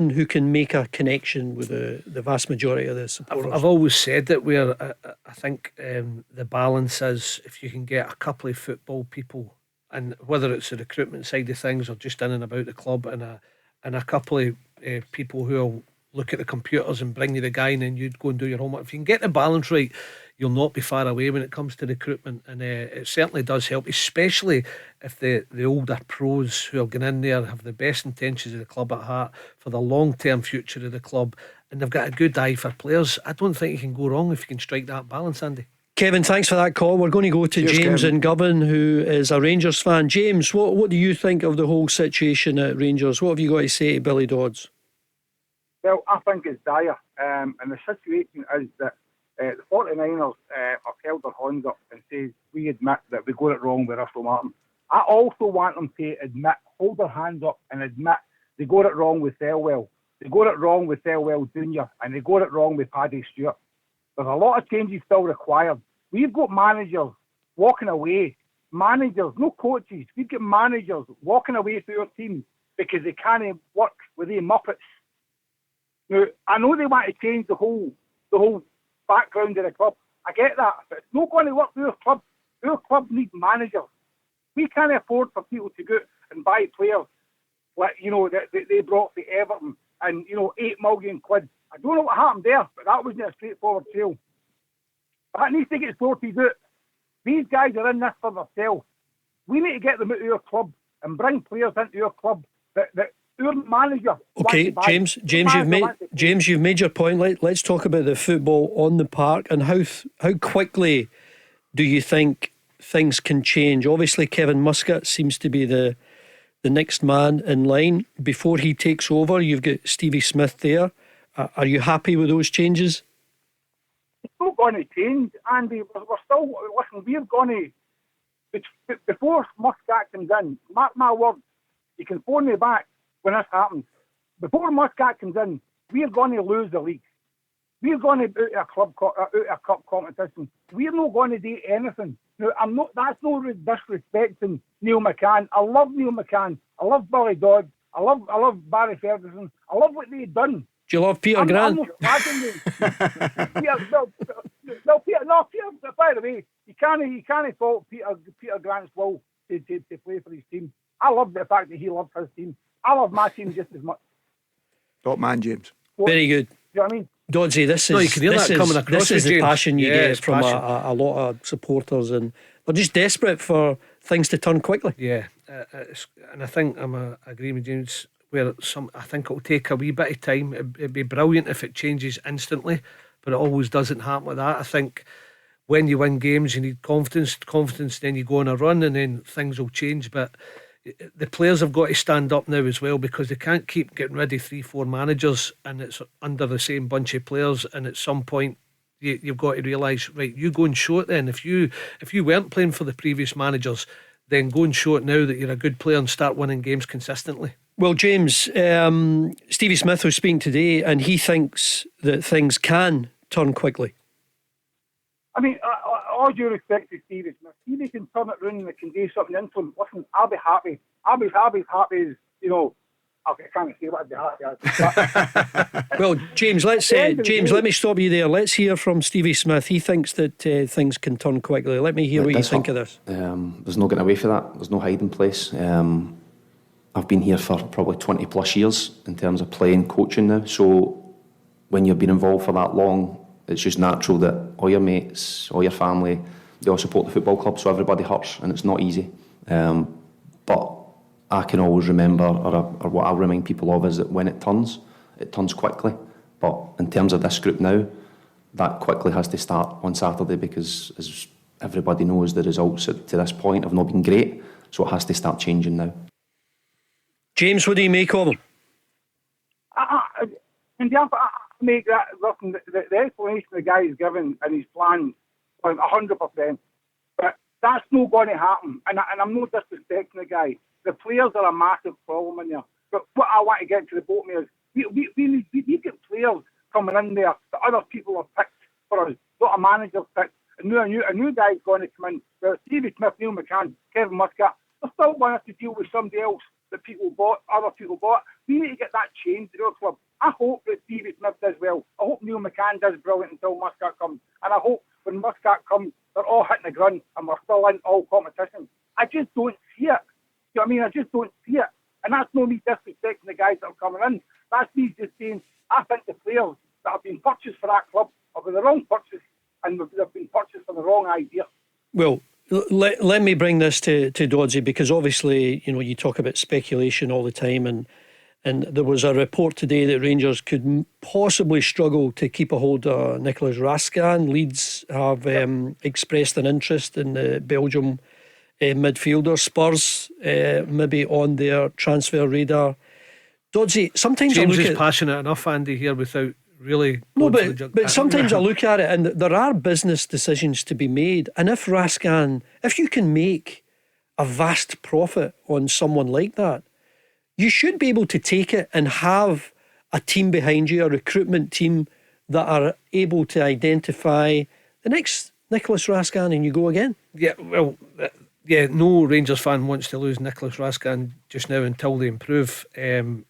who can make a connection with the vast majority of the supporters? I've always said that I think the balance is if you can get a couple of football people, and whether it's the recruitment side of things or just in and about the club, and a couple of people who will look at the computers and bring you the guy, and then you'd go and do your homework. If you can get the balance right, you'll not be far away when it comes to recruitment, and it certainly does help, especially if the older pros who are going in there have the best intentions of the club at heart for the long-term future of the club, and they've got a good eye for players. I don't think you can go wrong if you can strike that balance, Andy. Kevin, thanks for that call. We're going to go to James in Govan, who is a Rangers fan. James, what do you think of the whole situation at Rangers? What have you got to say to Billy Dodds? Well, I think it's dire, and the situation is that the 49ers have held their hands up and says we admit that we got it wrong with Russell Martin. I also want them to hold their hands up and admit they got it wrong with Thelwell. They got it wrong with Thelwell Jr. and they got it wrong with Paddy Stewart. There's a lot of changes still required. We've got managers walking away, no coaches. We've got managers walking away through our team because they can't work with the Muppets. Now, I know they want to change the whole background of the club. I get that, but it's not going to work for our club. Our club needs managers. We can't afford for people to go and buy players like that they brought for Everton and £8 million. I don't know what happened there, but that wasn't a straightforward sale. That needs to get sorted out. These guys are in this for themselves. We need to get them out of our club and bring players into our club that Our manager. Okay, James, you've made your point. Let's talk about the football on the park and how quickly do you think things can change? Obviously, Kevin Muscat seems to be the next man in line. Before he takes over, you've got Stevie Smith there. Are you happy with those changes? It's not going to change, Andy. We're still, listen, we're going to, before Muscat comes in, mark my words, you can phone me back when this happens. Before Muscat comes in, we're going to lose the league. We're going to out a cup competition. We're not going to do anything. Now, that's no disrespecting Neil McCann. I love Neil McCann. I love Billy Dodds. I love Barry Ferguson. I love what they've done. Do you love Peter Grant? Peter, by the way, you can't fault Peter Grant's will to play for his team. I love the fact that he loves his team. I love my team just as much. Top man, James. Very good. You know what I mean? Doddsy, this is the passion you get from a lot of supporters, and they're just desperate for things to turn quickly. Yeah, and I think I'm agreeing with James. Where I think it'll take a wee bit of time. It'd be brilliant if it changes instantly, but it always doesn't happen like that. I think when you win games, you need confidence. Then you go on a run, and then things will change. But the players have got to stand up now as well, because they can't keep getting rid of 3-4 managers and it's under the same bunch of players. And at some point, you've got to realise, right, you go and show it then. If you weren't playing for the previous managers, then go and show it now that you're a good player and start winning games consistently. Well, James, Stevie Smith was speaking today, and he thinks that things can turn quickly. I mean, all due respect to Stevie Smith, Stevie can turn it round and it can do something influence. Listen, I'll be happy. I'll be happy as, you know, okay, I can't say what I'd be happy as. Well, James, let me stop you there. Let's hear from Stevie Smith. He thinks that things can turn quickly. Let me hear what you think of this. There's no getting away for that. There's no hiding place. I've been here for probably 20 plus years in terms of playing, coaching now. So when you've been involved for that long, it's just natural that all your mates, all your family, they all support the football club, so everybody hurts, and it's not easy. But I can always remember, or what I'll remind people of, is that when it turns quickly. But in terms of this group now, that quickly has to start on Saturday, because as everybody knows, the results to this point have not been great, so it has to start changing now. James, what do you make of him? I make that, listen, the explanation the guy is given and his plan 100%, but that's not going to happen, and I'm not disrespecting the guy. The players are a massive problem in there, but what I want to get to the bottom of is we get players coming in there that other people have picked for us, not a manager's picked, and a new guy's going to come in. Well, Stevie Smith, Neil McCann, Kevin Muscat, they still want us to deal with somebody else that other people bought. We need to get that changed in our club. I hope that Stevie Smith does well. I hope Neil McCann does brilliant until Muscat comes. And I hope when Muscat comes, they're all hitting the ground and we're still in all competitions. I just don't see it. You know what I mean? I just don't see it. And that's no me disrespecting the guys that are coming in. That's me just saying, I think the players that have been purchased for that club have been the wrong purchase, and they've been purchased for the wrong idea. Well, let me bring this to Doddsy, because obviously, you know, you talk about speculation all the time, and there was a report today that Rangers could possibly struggle to keep a hold of Nicholas Raskin. Leeds have expressed an interest in the Belgium midfielder. Spurs maybe on their transfer radar. Doddsy, sometimes James I look is passionate enough, Andy, here without really. No, but sometimes I look at it and there are business decisions to be made. And if Raskin, if you can make a vast profit on someone like that, you should be able to take it and have a team behind you, a recruitment team that are able to identify the next Nicholas Raskin, and you go again. Yeah, well, yeah, no Rangers fan wants to lose Nicholas Raskin just now until they improve.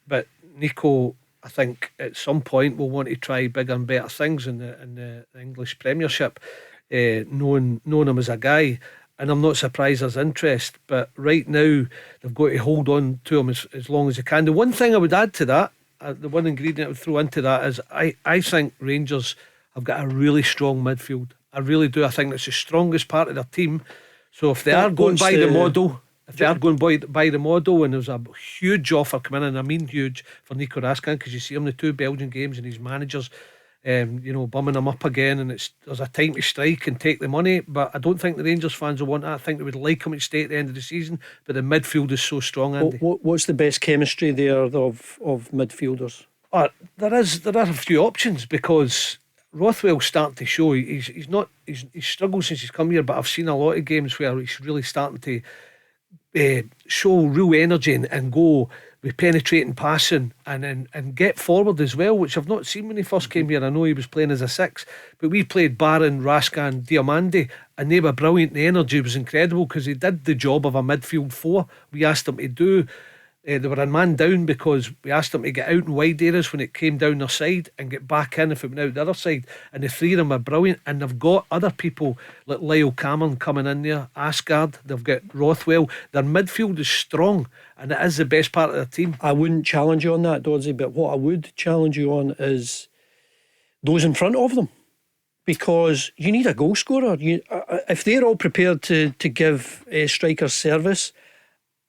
But Nico, I think at some point will want to try bigger and better things in the English Premiership, knowing him as a guy. And I'm not surprised there's interest, but right now they've got to hold on to him as long as they can. The one thing I would add to that, the one ingredient I would throw into that, is I think Rangers have got a really strong midfield. I really do. I think it's the strongest part of their team. So if they are going by the model if they are going by the model, and there's a huge offer coming in, I mean huge, for Nico Raskin, because you see him in the 2 Belgian games and his managers bumming him up again, and there's a time to strike and take the money. But I don't think the Rangers fans will want that. I think they would like him to stay at the end of the season, but the midfield is so strong, Andy. What's the best chemistry there of midfielders? There are a few options, because Rothwell's starting to show he's struggled since he's come here, but I've seen a lot of games where he's really starting to show real energy and go with penetrating passing and get forward as well, which I've not seen when he first came here. I know he was playing as a 6, but we played Barron, Raskin, Diamande, and they were brilliant. The energy was incredible, because he did the job of a midfield 4 we asked him to do. They were a man down, because we asked them to get out in wide areas when it came down their side and get back in if it went out the other side. And the 3 of them are brilliant, and they've got other people like Lyle Cameron coming in there, Asgard, they've got Rothwell. Their midfield is strong, and it is the best part of their team. I wouldn't challenge you on that, Doddsy, but what I would challenge you on is those in front of them, because you need a goal scorer. If they're all prepared to give strikers service,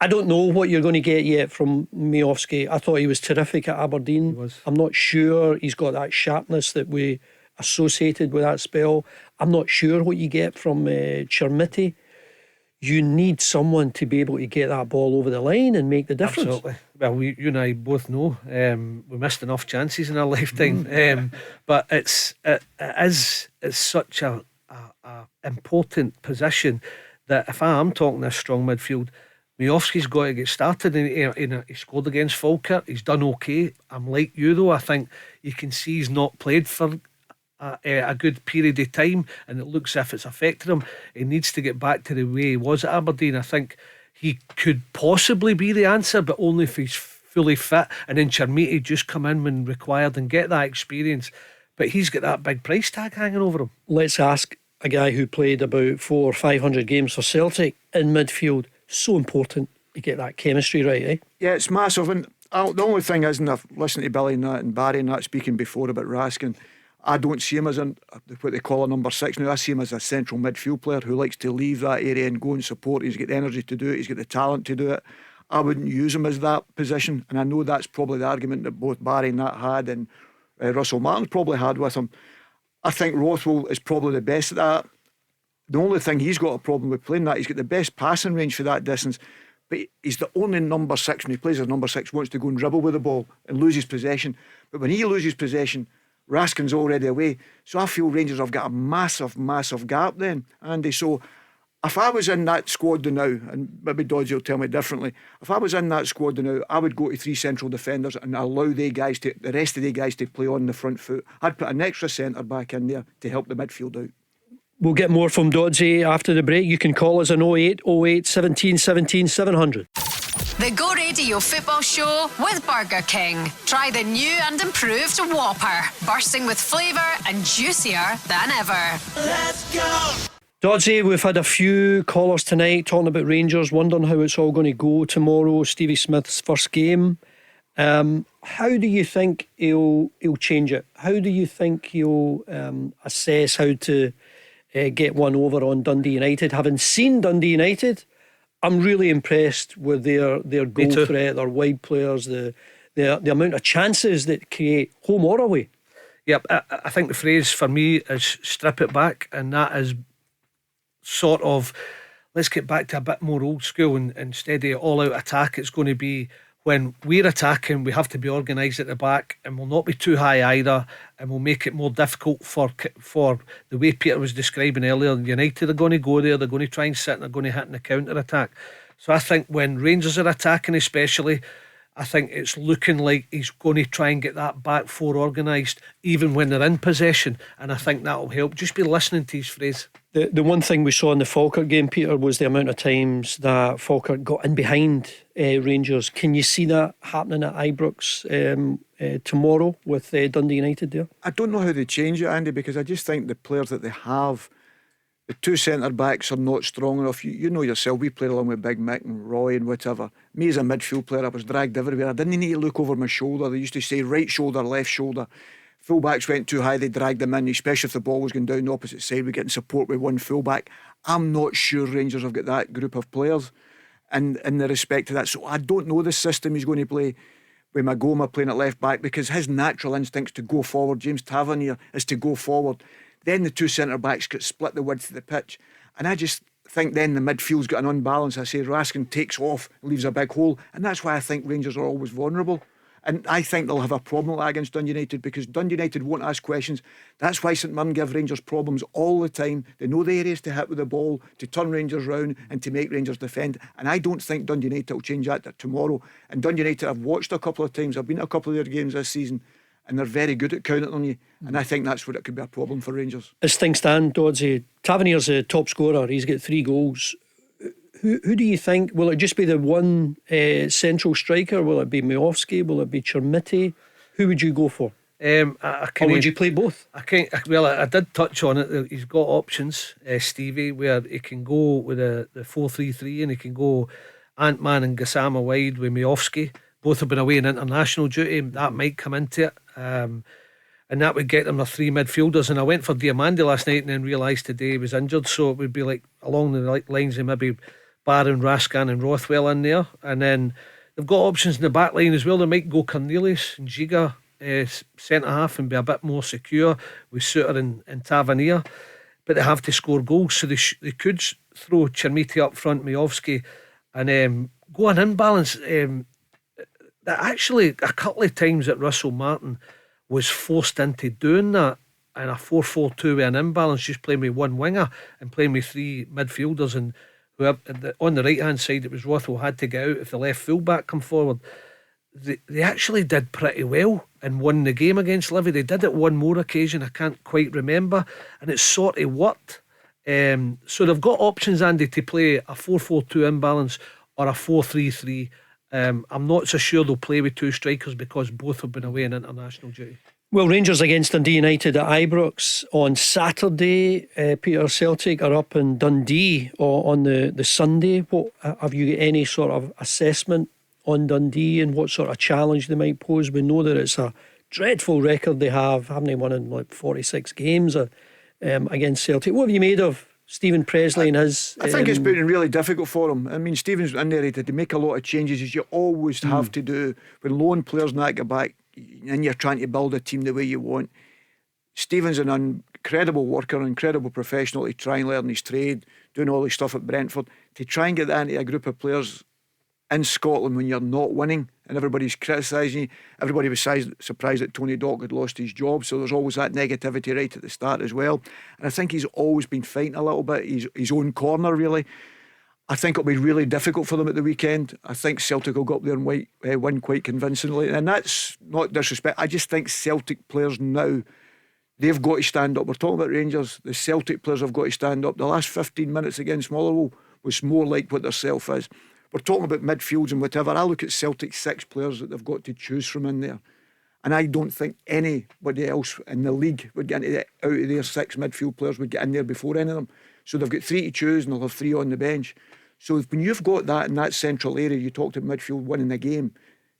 I don't know what you're going to get yet from Miovski. I thought he was terrific at Aberdeen. I'm not sure he's got that sharpness that we associated with that spell. I'm not sure what you get from Chermiti. You need someone to be able to get that ball over the line and make the difference. Absolutely. Well, you and I both know we missed enough chances in our lifetime, but it's such a important position that if I am talking a strong midfield, Miovski's got to get started. He scored against Falkirk. He's done okay. I'm like you though. I think you can see he's not played for a good period of time, and it looks as if it's affected him. He needs to get back to the way he was at Aberdeen. I think he could possibly be the answer, but only if he's fully fit. And then Chermiti just come in when required and get that experience. But he's got that big price tag hanging over him. Let's ask a guy who played about 400 or 500 games for Celtic in midfield. So important to get that chemistry right, eh? Yeah, it's massive. And the only thing is, and I've listened to Billy and Barry and that speaking before about Raskin, I don't see him as what they call a number 6 now. I see him as a central midfield player who likes to leave that area and go and support. He's got the energy to do it. He's got the talent to do it. I wouldn't use him as that position, and I know that's probably the argument that both Barry and that had, and Russell Martin's probably had with him. I think Rothwell is probably the best at that. The only thing he's got a problem with playing that, he's got the best passing range for that distance, but he's the only number 6 when he plays as number 6 wants to go and dribble with the ball and loses possession. But when he loses possession, Raskin's already away. So I feel Rangers have got a massive gap then, Andy. So if I was in that squad now, and maybe Dodds will tell me differently, if I was in that squad now, I would go to 3 central defenders and allow the rest of the guys to play on the front foot. I'd put an extra centre back in there to help the midfield out. We'll get more from Doddsy after the break. You can call us on 08 08 17 17 700. The Go Radio Football Show with Burger King. Try the new and improved Whopper, bursting with flavour and juicier than ever. Let's go! Doddsy, we've had a few callers tonight talking about Rangers, wondering how it's all going to go tomorrow. Stevie Smith's first game. How do you think he'll change it? How do you think he'll assess how to get one over on Dundee United? Having seen Dundee United, I'm really impressed with their goal threat, their wide players, the amount of chances that create, home or away. Yep, I think the phrase for me is strip it back, and that is sort of, let's get back to a bit more old school, and instead of all out attack, it's going to be, when we're attacking, we have to be organised at the back, and we'll not be too high either, and we'll make it more difficult for the way Peter was describing earlier. United are going to go there, they're going to try and sit, and they're going to hit in the counter attack. So I think when Rangers are attacking especially, I think it's looking like he's going to try and get that back 4 organised even when they're in possession, and I think that'll help. Just be listening to his phrase. The one thing we saw in the Falkirk game, Peter, was the amount of times that Falkirk got in behind Rangers. Can you see that happening at Ibrox tomorrow with Dundee United there? I don't know how they change it, Andy, because I just think the players that they have, the 2 centre backs are not strong enough. You know yourself, we played along with Big Mick and Roy and whatever. Me as a midfield player, I was dragged everywhere. I didn't need to look over my shoulder. They used to say right shoulder, left shoulder. Fullbacks went too high, they dragged them in, especially if the ball was going down the opposite side. We're getting support with one fullback. I'm not sure Rangers have got that group of players. in the respect to that. So I don't know the system he's going to play with Magoma playing at left back, because his natural instincts to go forward, James Tavernier, is to go forward. Then the two centre backs get split the width of the pitch, and I just think then the midfield's got an unbalance. I say Raskin takes off, leaves a big hole, and that's why I think Rangers are always vulnerable. And I think they'll have a problem like that against Dundee United, because Dundee United won't ask questions. That's why St Mirren give Rangers problems all the time. They know the areas to hit with the ball, to turn Rangers round and to make Rangers defend. And I don't think Dundee United will change that tomorrow. And Dundee United, I've watched a couple of times, I've been at a couple of their games this season, and they're very good at counting on you. And I think that's where it could be a problem for Rangers. As things stand, Dodds, Tavernier's a top scorer. He's got 3 goals. Who do you think? Will it just be the one central striker? Will it be Miovski? Will it be Chermiti? Who would you go for? Or would you play both? I did touch on it. He's got options, Stevie, where he can go with the 4-3-3, and he can go Ant-Man and Gassama wide with Miovski. Both have been away in international duty. That might come into it. And that would get them their 3 midfielders. And I went for Diamandi last night and then realised today he was injured. So it would be like along the lines of maybe Barron, Raskan and Rothwell in there. And then they've got options in the back line as well. They might go Cornelius and Giga centre half and be a bit more secure with Souttar and Tavernier. But they have to score goals. So they could throw Chermiti up front, Miovski, and go an imbalance. Actually, a couple of times that Russell Martin was forced into doing that, and a 4-4-2 with an imbalance, just playing with one winger and playing with 3 midfielders, and on the right hand side it was Rothwell had to get out if the left fullback come forward. They actually did pretty well and won the game against Livy. They did it one more occasion, I can't quite remember, and it sort of worked. So they've got options, Andy, to play a 4-4-2 imbalance or a 4-3-3. I'm not so sure they'll play with 2 strikers because both have been away in international duty. Well, Rangers against Dundee United at Ibrox on Saturday. Peter, Celtic are up in Dundee on the Sunday. What have you got any sort of assessment on Dundee and what sort of challenge they might pose? We know that it's a dreadful record they have, haven't they, won in like 46 games against Celtic. What have you made of Stephen Presley and his... I think it's been really difficult for him. I mean, Stephen's in there, he had to make a lot of changes, as you always have to do when loan players and that get back and you're trying to build a team the way you want. Stephen's an incredible worker, an incredible professional to try and learn his trade, doing all his stuff at Brentford. To try and get that into a group of players in Scotland when you're not winning and everybody's criticising you. Everybody was surprised that Tony Dock had lost his job, so there's always that negativity right at the start as well. And I think he's always been fighting a little bit his own corner, really. I think it'll be really difficult for them at the weekend. I think Celtic will go up there and win quite convincingly, and that's not disrespect. I just think Celtic players now, they've got to stand up. We're talking about Rangers. The Celtic players have got to stand up. The last 15 minutes against Motherwell was more like what their self is. We're talking about midfields and whatever. I look at Celtic's 6 players that they've got to choose from in there, and I don't think anybody else in the league would get into out of their 6 midfield players would get in there before any of them. So they've got 3 to choose and they'll have 3 on the bench. So when you've got that in that central area, you talked about midfield winning the game.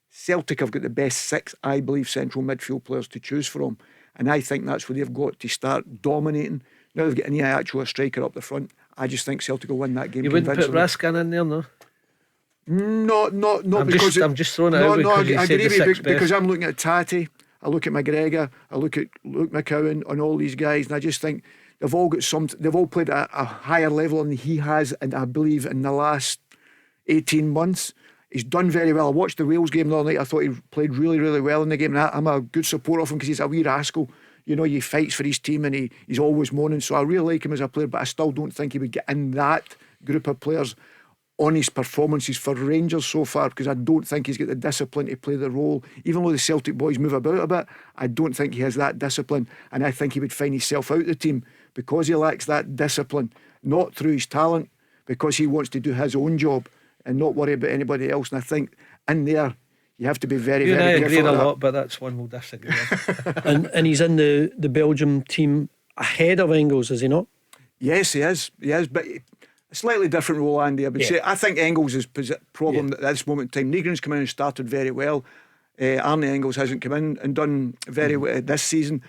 Celtic have got the best 6, I believe, central midfield players to choose from, and I think that's where they've got to start dominating. Now they've got an actual striker up the front. I just think Celtic will win that game. You wouldn't put Raskin in there, no? No, I'm just throwing it out. No, I agree with you because I'm looking at Tati, I look at McGregor, I look at Luke McCowan and all these guys, and I just think they've all played at a higher level than he has, and I believe in the last 18 months he's done very well. I watched the Wales game the other night. I thought he played really, really well in the game, and I'm a good supporter of him because he's a wee rascal. You know, he fights for his team and he's always moaning, so I really like him as a player, but I still don't think he would get in that group of players on his performances for Rangers so far, because I don't think he's got the discipline to play the role. Even though the Celtic boys move about a bit, I don't think he has that discipline, and I think he would find himself out the team because he lacks that discipline, not through his talent, because he wants to do his own job and not worry about anybody else. And I think in there you have to be very, very careful. You and I agree a lot, but that's one we'll disagree on. and he's in the Belgium team ahead of Engels, is he not? Yes, he is, but a slightly different role, Andy, I would say. I think Engels' problem at this moment in time, Negron's come in and started very well. Arne Engels hasn't come in and done very well this season,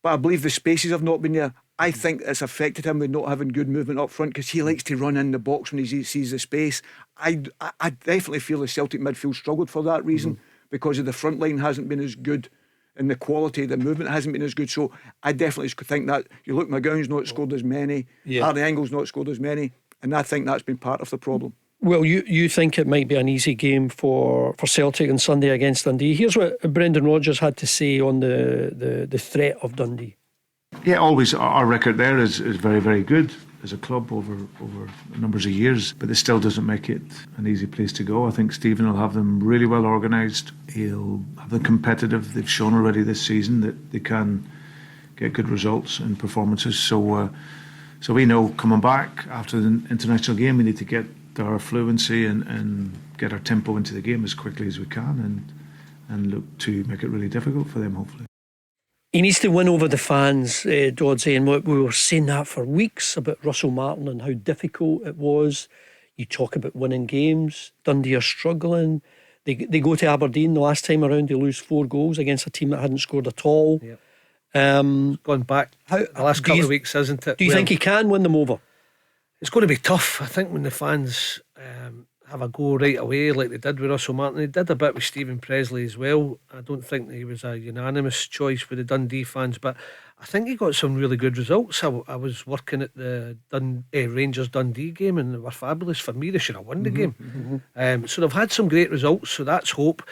but I believe the spaces have not been there. I think it's affected him with not having good movement up front, because he likes to run in the box when he sees the space. I definitely feel the Celtic midfield struggled for that reason, because of the front line hasn't been as good, and the quality of the movement hasn't been as good. So I definitely think that, you look, McGowan's not scored as many, Arnie Engels not scored as many, and I think that's been part of the problem. Well, you think it might be an easy game for Celtic on Sunday against Dundee. Here's what Brendan Rodgers had to say on the threat of Dundee. Yeah, always our record there is very, very good as a club over numbers of years, but it still doesn't make it an easy place to go. I think Stephen will have them really well organised. He'll have them competitive. They've shown already this season that they can get good results and performances. So we know, coming back after the international game, we need to get our fluency and get our tempo into the game as quickly as we can, and look to make it really difficult for them, hopefully. He needs to win over the fans, Dodds, and we were saying that for weeks about Russell Martin and how difficult it was. You talk about winning games. Dundee are struggling. They go to Aberdeen the last time around, they lose 4 goals against a team that hadn't scored at all. Yep. Gone back the last couple of weeks, isn't it? Do you think he can win them over? It's going to be tough. I think when the fans have a go right away, like they did with Russell Martin, they did a bit with Stephen Presley as well. I don't think he was a unanimous choice with the Dundee fans, but I think he got some really good results. I was working at the Rangers Dundee game, and they were fabulous. For me, they should have won the game. So they've had some great results, so that's hope.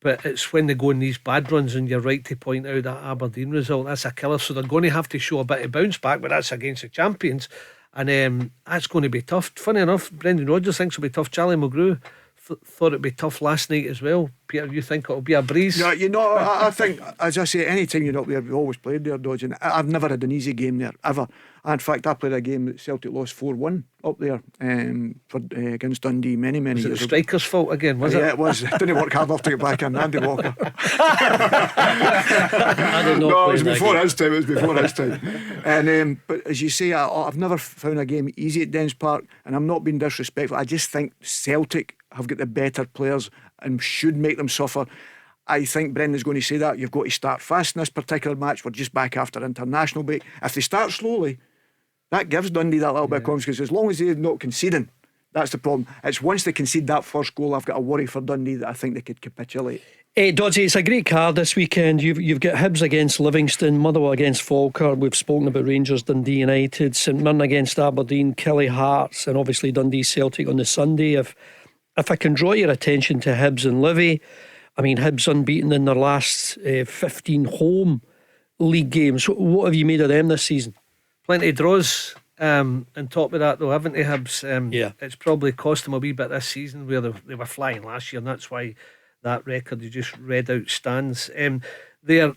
But it's when they go in these bad runs, and you're right to point out that Aberdeen result, that's a killer. So they're going to have to show a bit of bounce back, but that's against the champions. And that's going to be tough. Funny enough, Brendan Rodgers thinks it'll be tough. Charlie Mulgrew thought it'd be tough last night as well. Peter, you think it'll be a breeze? No, I think, as I say, any time you're up there, we've always played there, Dodge, and I've never had an easy game there, ever. In fact, I played a game that Celtic lost 4-1 up there against Dundee many was years ago. Was it the striker's fault again, was it? Yeah, it was. It didn't work hard enough to get back in. Andy Walker. No, it was before his time. And but as you say, I've never found a game easy at Dens Park, and I'm not being disrespectful. I just think Celtic have got the better players and should make them suffer. I think Brendan's going to say that you've got to start fast in this particular match. We're just back after international break. If they start slowly, that gives Dundee that little bit of confidence, because as long as they're not conceding, that's the problem. It's once they concede that first goal, I've got a worry for Dundee that I think they could capitulate. Doddsy, it's a great card this weekend. You've got Hibs against Livingston, Motherwell against Falkirk. We've spoken about Rangers, Dundee United, St Mirren against Aberdeen, Kelly Hearts, and obviously Dundee Celtic on the Sunday. If I can draw your attention to Hibs and Livy, I mean, Hibs unbeaten in their last 15 home league games. What have you made of them this season? Plenty of draws. On top of that, though, haven't they, Hibs? Yeah. It's probably cost them a wee bit this season, where they were flying last year, and that's why that record you just read out stands. They're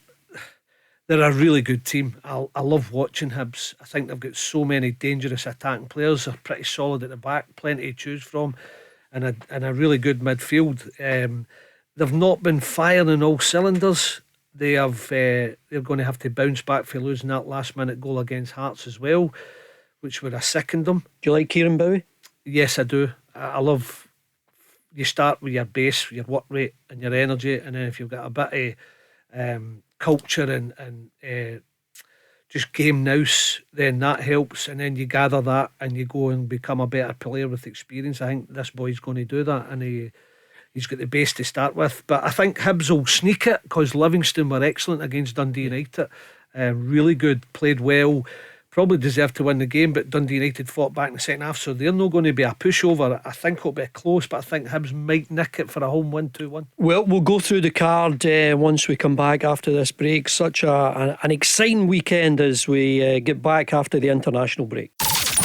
a really good team. I love watching Hibs. I think they've got so many dangerous attacking players. They're pretty solid at the back, plenty to choose from, and a really good midfield. They've not been firing on all cylinders. They're going to have to bounce back for losing that last minute goal against Hearts as well, which would have sickened them. Do you like Kieran Bowie? Yes, I do. I love, you start with your base, your work rate and your energy, and then if you've got a bit of culture and just game nous, then that helps, and then you gather that and you go and become a better player with experience. I think this boy's going to do that, and he's got the base to start with. But I think Hibs will sneak it, because Livingston were excellent against Dundee United. Really good, played well, probably deserved to win the game, but Dundee United fought back in the second half, so they're not going to be a pushover. I think it'll be close, but I think Hibs might nick it for a home win, 2-1. Well, we'll go through the card once we come back after this break. Such an exciting weekend as we get back after the international break.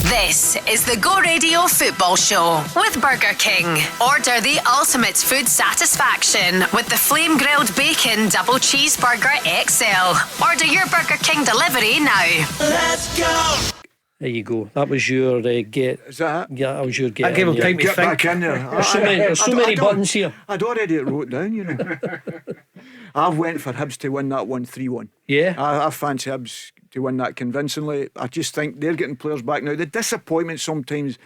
This is the Go Radio Football Show with Burger King. Order the ultimate food satisfaction with the Flame Grilled Bacon Double Cheeseburger XL. Order your Burger King delivery now. Let's go! There you go. That was your get. Is that it? Yeah, that was your get. That gave him time to Get think. back in there. There's so many buttons here. I'd already wrote down, I've went for Hibs to win that 1-3-1. Yeah. I fancy Hibs to win that convincingly. I just think they're getting players back now. The disappointment sometimes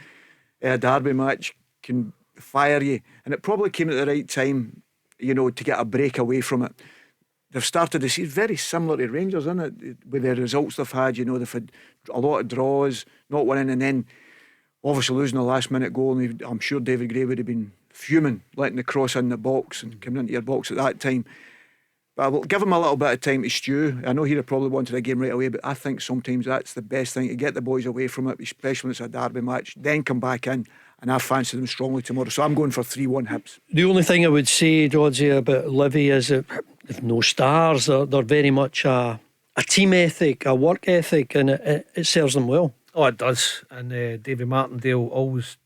a derby match can fire you, and it probably came at the right time, to get a break away from it. they've started to see very similar to Rangers, isn't it? With the results they've had, you know, they've had a lot of draws, not winning, and then obviously losing the last minute goal. And I'm sure David Gray would have been fuming, letting the cross in the box and coming into your box at that time. But I will give him a little bit of time to stew. I know he'd have probably wanted a game right away, but I think sometimes that's the best thing, to get the boys away from it, especially when it's a derby match, then come back in. And I fancy them strongly tomorrow, so I'm going for 3-1 Hibs. The only thing I would say, Doddsy, about Livy is that they've no stars. They're very much a team ethic, a work ethic, and it serves them well. Oh, it does. And Davy Martindale always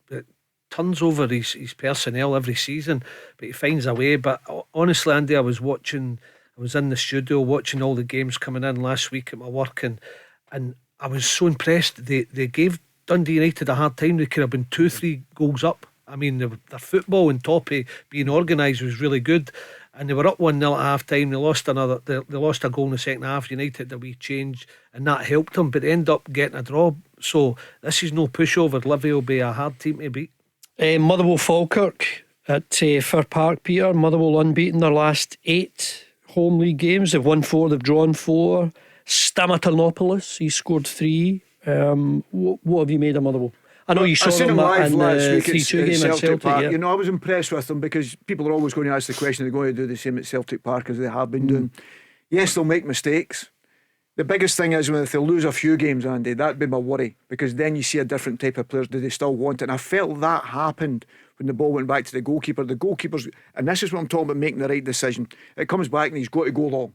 turns over his personnel every season, but he finds a way. But honestly, Andy, I was in the studio watching all the games coming in last week at my work, and I was so impressed. They gave Dundee United a hard time. They could have been 2-3 goals up. I mean, their football and Toppy being organised was really good, and they were up 1-0 at half time. They lost a goal in the second half. United had a wee change, and that helped them, but they end up getting a draw. So this is no pushover. Livy will be a hard team to beat. Motherwell Falkirk at Fir Park, Peter. Motherwell unbeaten their last 8 home league games. They've won 4, they've drawn 4. Stamatonopoulos, he scored 3. What have you made of Motherwell? I know you saw them in the 3-2 game at Celtic Park. Yeah. You know, I was impressed with them, because people are always going to ask the question, they're going to do the same at Celtic Park as they have been doing. Yes, they'll make mistakes. The biggest thing is if they lose a few games, Andy, that'd be my worry, because then you see a different type of players. Do they still want it? And I felt that happened when the ball went back to the goalkeeper. The goalkeeper's, and this is what I'm talking about, making the right decision. It comes back and he's got to go long.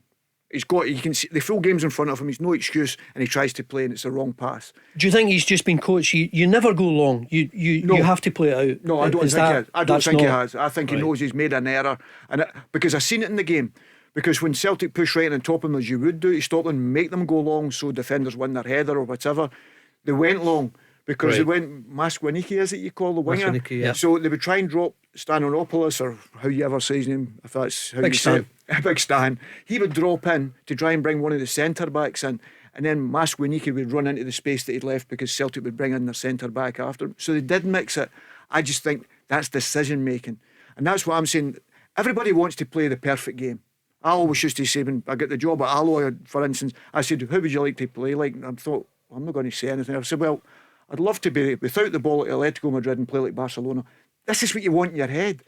You can see the full game's in front of him. He's no excuse, and he tries to play, and it's a wrong pass. Do you think he's just been coached? You never go long. You have to play it out. No, I don't think he has. I think right. He knows he's made an error, because I've seen it in the game. Because when Celtic push right in on top of them, as you would do to stop them, make them go long so defenders win their header or whatever, they went long because they went Masquiniki, is it you call the winger? Masquiniki, yeah. So they would try and drop Stanonopoulos, or how you ever say his name, if that's how Big you say it. Big Stan. He would drop in to try and bring one of the centre backs in, and then Masquiniki would run into the space that he'd left, because Celtic would bring in their centre back after him. So they did mix it. I just think that's decision making, and that's what I'm saying. Everybody wants to play the perfect game. I always used to say, when I got the job at Alloy, for instance, I said, "Who would you like to play like?" And I thought, I'm not going to say anything. I said, "Well, I'd love to be without the ball at Atletico Madrid and play like Barcelona." This is what you want in your head.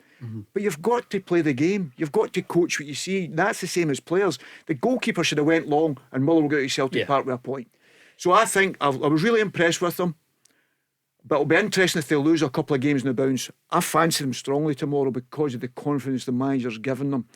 But you've got to play the game. You've got to coach what you see. That's the same as players. The goalkeeper should have went long, and Muller will go to Celtic Park with a point. So I think I was really impressed with them. But it'll be interesting if they lose a couple of games in the bounce. I fancy them strongly tomorrow because of the confidence the manager's given them.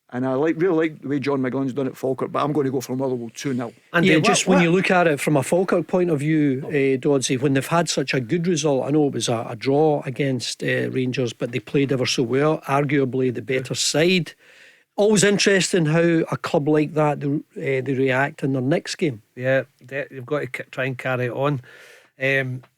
And I really like the way John McGlynn's done at Falkirk, but I'm going to go for Motherwell 2-0. And when you look at it from a Falkirk point of view, Doddsy, when they've had such a good result, I know it was a draw against Rangers, but they played ever so well, arguably the better side. Always interesting how a club like that they react in their next game. Yeah, you've got to try and carry it on.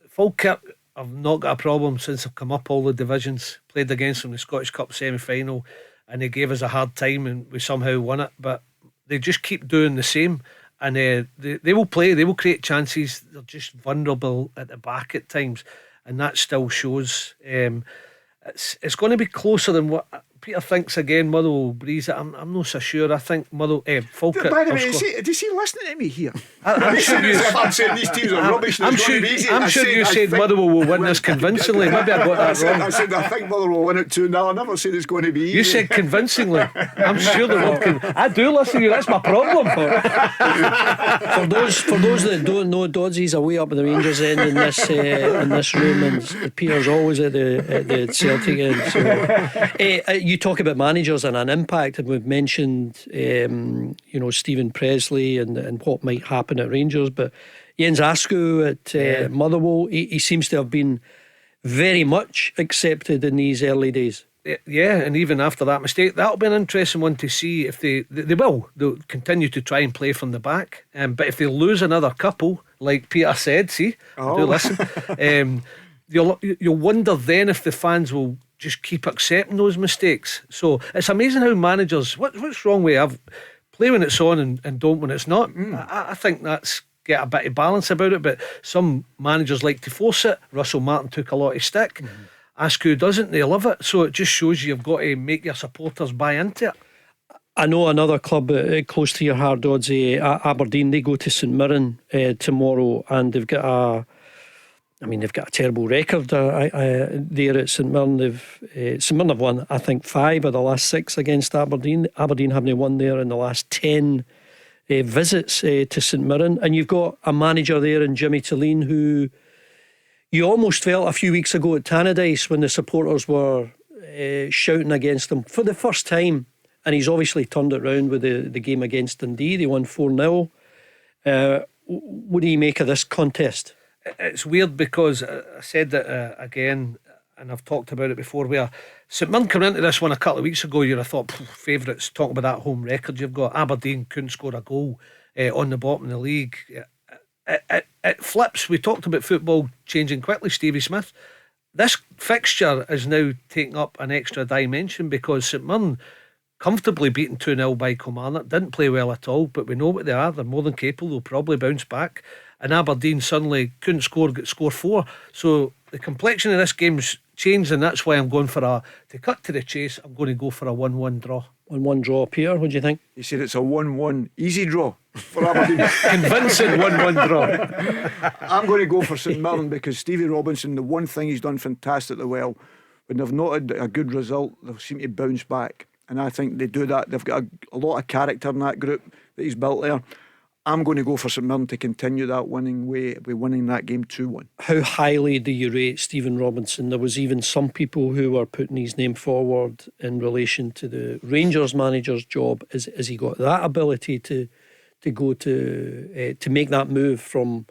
Falkirk have not got a problem since they've come up all the divisions. Played against them in the Scottish Cup semi-final, and they gave us a hard time, and we somehow won it. But they just keep doing the same, and they will play, they will create chances. They're just vulnerable at the back at times, and that still shows. It's going to be closer than what Peter thinks. Again, Motherwell will breeze it. I'm not so sure. I think Falkirk. By the way, is he listening to me here? I'm sure I'm saying these teams are rubbish. I'm sure you said Motherwell will win this convincingly. Maybe I got that wrong. I said I think Motherwell will win it 2-0. I never said it's going to be easy. You said convincingly. I'm sure the word I do listen to you. That's my problem. For those that don't know, Doddsy's away up at the Rangers end in this room, and Peter's always at the Celtic end. So, you talk about managers and an impact, and we've mentioned Stephen Presley and what might happen at Rangers, but Jens Askew at Motherwell, he seems to have been very much accepted in these early days. Yeah, and even after that mistake, that'll be an interesting one to see if they'll continue to try and play from the back, but if they lose another couple, like Peter said, do listen, you'll wonder then if the fans will just keep accepting those mistakes. So it's amazing how managers, what's wrong with play when it's on and don't when it's not. I think that's get a bit of balance about it, but some managers like to force it. Russell Martin took a lot of stick. Askew doesn't, they love it. So it just shows you've got to make your supporters buy into it. I know another club close to your heart, Dodds, Aberdeen. They go to St Mirren tomorrow, and they've got a terrible record there at St Mirren. St Mirren have won, I think, 5 of the last 6 against Aberdeen. Aberdeen haven't won there in the last 10 visits to St Mirren. And you've got a manager there in Jimmy Tilleen, who you almost felt a few weeks ago at Tannadice when the supporters were shouting against them for the first time. And he's obviously turned it round with the game against Dundee. They won 4-0. What do you make of this contest? It's weird because I said that again, and I've talked about it before, where St Mirren came into this one a couple of weeks ago. You'd have thought, favourites, talking about that home record you've got. Aberdeen couldn't score a goal on the bottom of the league. It flips. We talked about football changing quickly, Stevie Smith. This fixture is now taking up an extra dimension because St Mirren comfortably beaten 2-0 by Kilmarnock, didn't play well at all, but we know what they are. They're more than capable. They'll probably bounce back. And Aberdeen suddenly couldn't score 4. So the complexion of this game's changed, and that's why I'm going to cut to the chase, I'm going to go for a 1-1 draw. 1-1 draw. Peter, what do you think? You said it's a 1-1 easy draw for Aberdeen. Convincing 1-1 draw. I'm going to go for St Mirren because Stevie Robinson, the one thing he's done fantastically well, when they've not had a good result, they seem to bounce back. And I think they do that. They've got a lot of character in that group that he's built there. I'm going to go for St Mirren to continue that winning way by winning that game 2-1. How highly do you rate Stephen Robinson? There was even some people who were putting his name forward in relation to the Rangers manager's job. Has he got that ability to go to make that move from,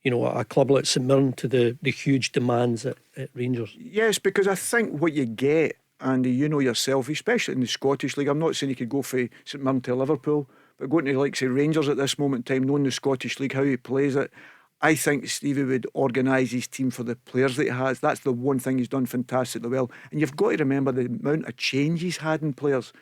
a club like St Mirren to the huge demands at Rangers? Yes, because I think what you get, Andy, you know yourself, especially in the Scottish League, I'm not saying you could go for St Mirren to Liverpool, but going to say Rangers at this moment in time, knowing the Scottish League, how he plays it, I think Stevie would organise his team for the players that he has. That's the one thing he's done fantastically well. And you've got to remember the amount of change he's had in players,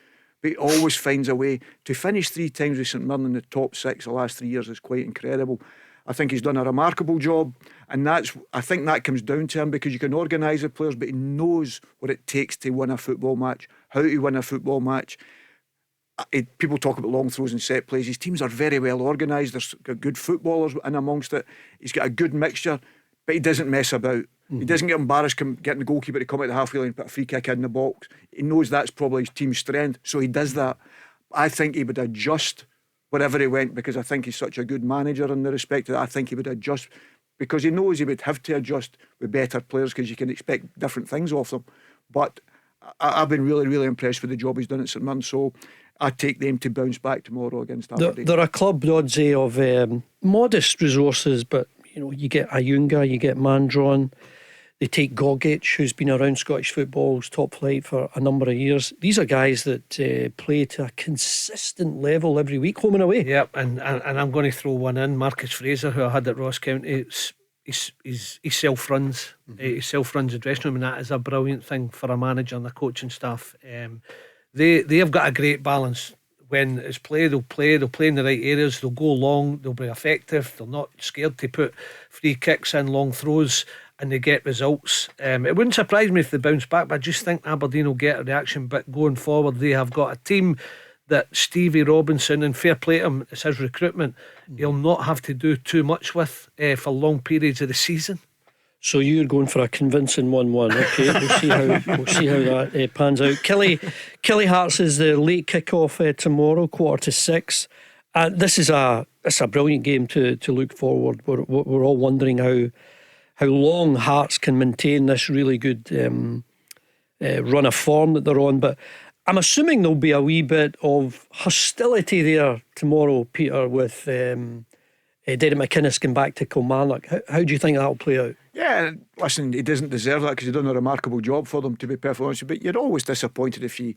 but he always finds a way to finish 3 times with St Mirren in the top 6 the last 3 years is quite incredible. I think he's done a remarkable job, and I think that comes down to him, because you can organise the players, but he knows what it takes to win a football match, how to win a football match. People talk about long throws and set plays. His teams are very well organised. There's got good footballers in amongst it. He's got a good mixture, but he doesn't mess about. He doesn't get embarrassed getting the goalkeeper to come out the halfway line and put a free kick in the box. He knows that's probably his team's strength, so he does that. I think he would adjust wherever he went, because I think he's such a good manager in the respect of that. I think he would adjust because he knows he would have to adjust with better players, because you can expect different things off them. But I've been really, really impressed with the job he's done at St Mirren, so I take them to bounce back tomorrow against Aberdeen. They're a club, Dodds, of modest resources, but you get Ayunga, you get Mandron. They take Gogic, who's been around Scottish football's top flight for a number of years. These are guys that play to a consistent level every week, home and away. Yep, and I'm going to throw one in. Marcus Fraser, who I had at Ross County, he self-runs. He self-runs the dressing room, and that is a brilliant thing for a manager and the coaching staff. They have got a great balance. When it's play, they'll play in the right areas, they'll go long, they'll be effective, they're not scared to put free kicks in, long throws, and they get results. It wouldn't surprise me if they bounce back, but I just think Aberdeen will get a reaction. But going forward, they have got a team that Stevie Robinson, and fair play to him, it's his recruitment, he'll not have to do too much with for long periods of the season. So you're going for a convincing 1-1. Okay, we'll see how that pans out. Killie Hearts is the late kick-off tomorrow, 5:45. This is a brilliant game to look forward. We're all wondering how long Hearts can maintain this really good run of form that they're on. But I'm assuming there'll be a wee bit of hostility there tomorrow, Peter, with Derek McInnes going back to Kilmarnock. How do you think that'll play out? Yeah, listen, he doesn't deserve that because he's done a remarkable job for them, to be perfectly honest. But you're always disappointed if you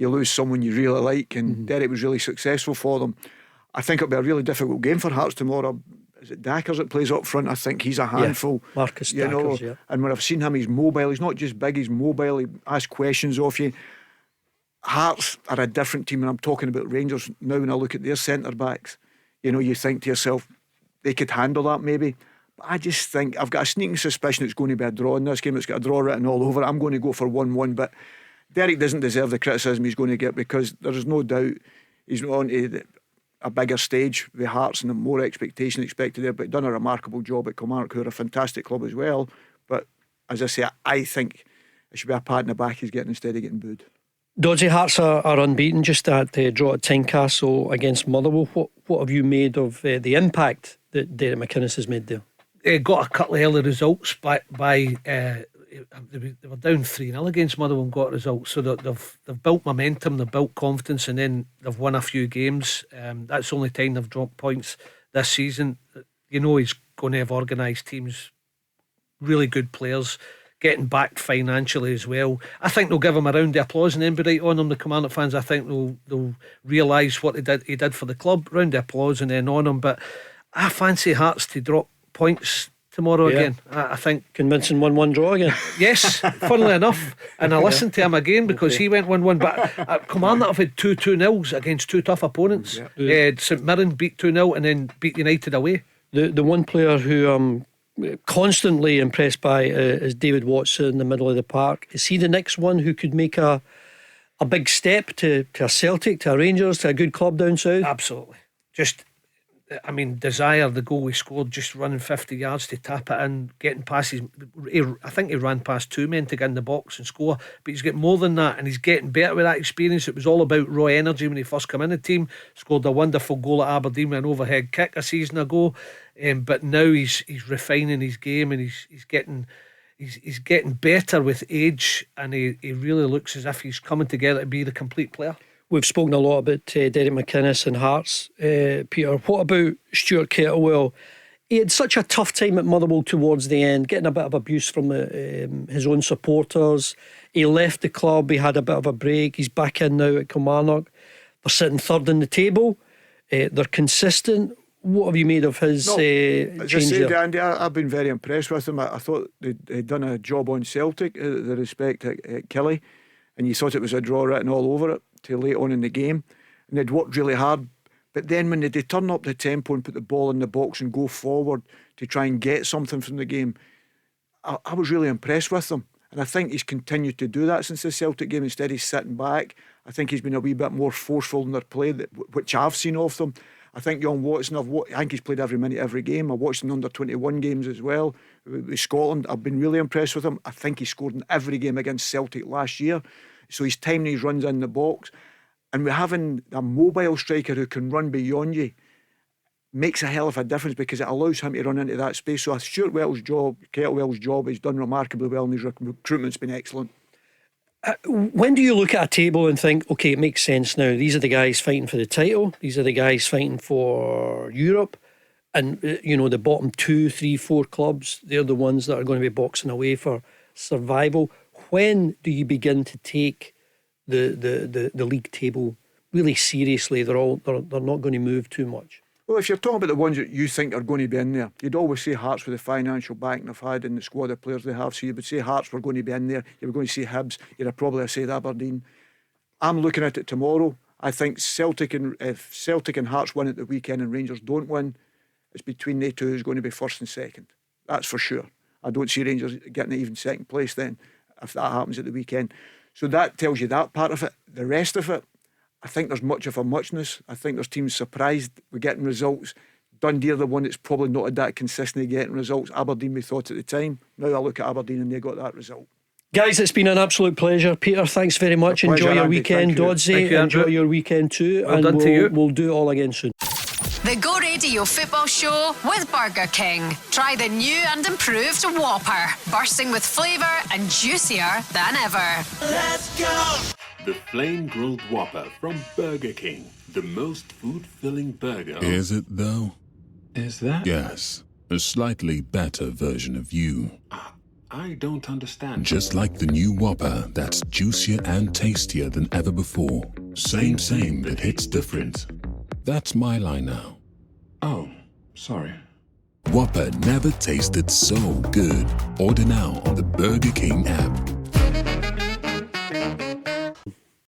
lose someone you really like, and Derek was really successful for them. I think it'll be a really difficult game for Hearts tomorrow. Is it Dackers that plays up front? I think he's a handful. Yeah, Marcus Dackers, yeah. And when I've seen him, he's mobile. He's not just big, he's mobile. He asks questions of you. Hearts are a different team, and I'm talking about Rangers now. When I look at their centre backs, you think to yourself, they could handle that maybe. But I just think I've got a sneaking suspicion it's going to be a draw in this game. It's got a draw written all over it. I'm going to go for 1-1, but Derek doesn't deserve the criticism he's going to get, because there is no doubt he's on to a bigger stage with Hearts and more expectation expected there, but done a remarkable job at Kilmarnock, who are a fantastic club as well. But as I say, I think it should be a pat in the back he's getting instead of getting booed. Dodds, Hearts are unbeaten, just that draw at Tynecastle against Motherwell. What have you made of the impact that Derek McInnes has made there? Got a couple of early results by they were down 3-0 against Motherwell and got results, so they've built momentum, they've built confidence, and then they've won a few games. That's the only time they've dropped points this season. You know he's going to have organised teams, really good players, getting backed financially as well. I think they'll give him a round of applause and then be right on him. The Kilmarnock fans, I think they'll realise what he did for the club. Round of applause and then on him. But I fancy Hearts to drop points tomorrow again. I think convincing 1-1 draw again. Yes, funnily enough. And I listened to him again because he went 1-1. But Kilmarnock have had 2-2-0s against two tough opponents. St Mirren beat 2-0 and then beat United away. The one player who I'm constantly impressed by is David Watson in the middle of the park. Is he the next one who could make a big step to a Celtic, to a Rangers, to a good club down south? Absolutely. Just, I mean, Desire, the goal he scored, just running 50 yards to tap it in, getting past I think he ran past two men to get in the box and score, but he's got more than that, and he's getting better with that experience. It was all about raw energy when he first came in the team. Scored a wonderful goal at Aberdeen with an overhead kick a season ago, but now he's refining his game, and he's getting better with age, and he really looks as if he's coming together to be the complete player. We've spoken a lot about Derek McInnes and Hearts. Peter, what about Stuart Kettlewell? He had such a tough time at Motherwell towards the end, getting a bit of abuse from his own supporters. He left the club, he had a bit of a break. He's back in now at Kilmarnock. They're sitting third in the table. They're consistent. What have you made of his change? As I said, Andy, I've been very impressed with him. I thought they'd done a job on Celtic, the respect at Killie, and you thought it was a draw written all over it till late on in the game, and they'd worked really hard. But then when they turn up the tempo and put the ball in the box and go forward to try and get something from the game, I was really impressed with them. And I think he's continued to do that since the Celtic game. Instead of sitting back, I think he's been a wee bit more forceful in their play, which I've seen of them. I think young Watson, I think he's played every minute, every game. I watched him under 21 games as well with Scotland. I've been really impressed with him. I think he scored in every game against Celtic last year. So he's timing his runs in the box. And we're having a mobile striker who can run beyond you makes a hell of a difference, because it allows him to run into that space. So Stuart Kettlewell's job is done remarkably well, and his recruitment's been excellent. When do you look at a table and think, okay, it makes sense now, these are the guys fighting for the title, these are the guys fighting for Europe, and the bottom 2, 3, 4 clubs, they're the ones that are going to be boxing away for survival? When do you begin to take the league table really seriously? They're not going to move too much. Well, if you're talking about the ones that you think are going to be in there, you'd always say Hearts with the financial backing they've had and the squad of players they have. So you would say Hearts were going to be in there. You were going to say Hibs. You'd probably have said Aberdeen. I'm looking at it tomorrow. I think if Celtic and Hearts win at the weekend and Rangers don't win, it's between they two who's going to be first and second. That's for sure. I don't see Rangers getting even second place then, if that happens at the weekend. So that tells you that part of it. The rest of it, I think there's much of a muchness. I think there's teams surprised with getting results. Dundee are the one that's probably not had that consistently getting results. Aberdeen, we thought at the time. Now I look at Aberdeen and they got that result. Guys, it's been an absolute pleasure. Peter, thanks very much. Enjoy your weekend. Doddsy, enjoy your weekend too. Well done to you. We'll do it all again soon. The Go Radio Football Show with Burger King. Try the new and improved Whopper, bursting with flavour and juicier than ever. Let's go! The Flame Grilled Whopper from Burger King. The most food-filling burger. Is it though? Is that? Yes. A slightly better version of you. I don't understand. Just like the new Whopper that's juicier and tastier than ever before. Same, but hits different. That's my line now. Oh, sorry. Whopper never tasted so good. Order now on the Burger King app.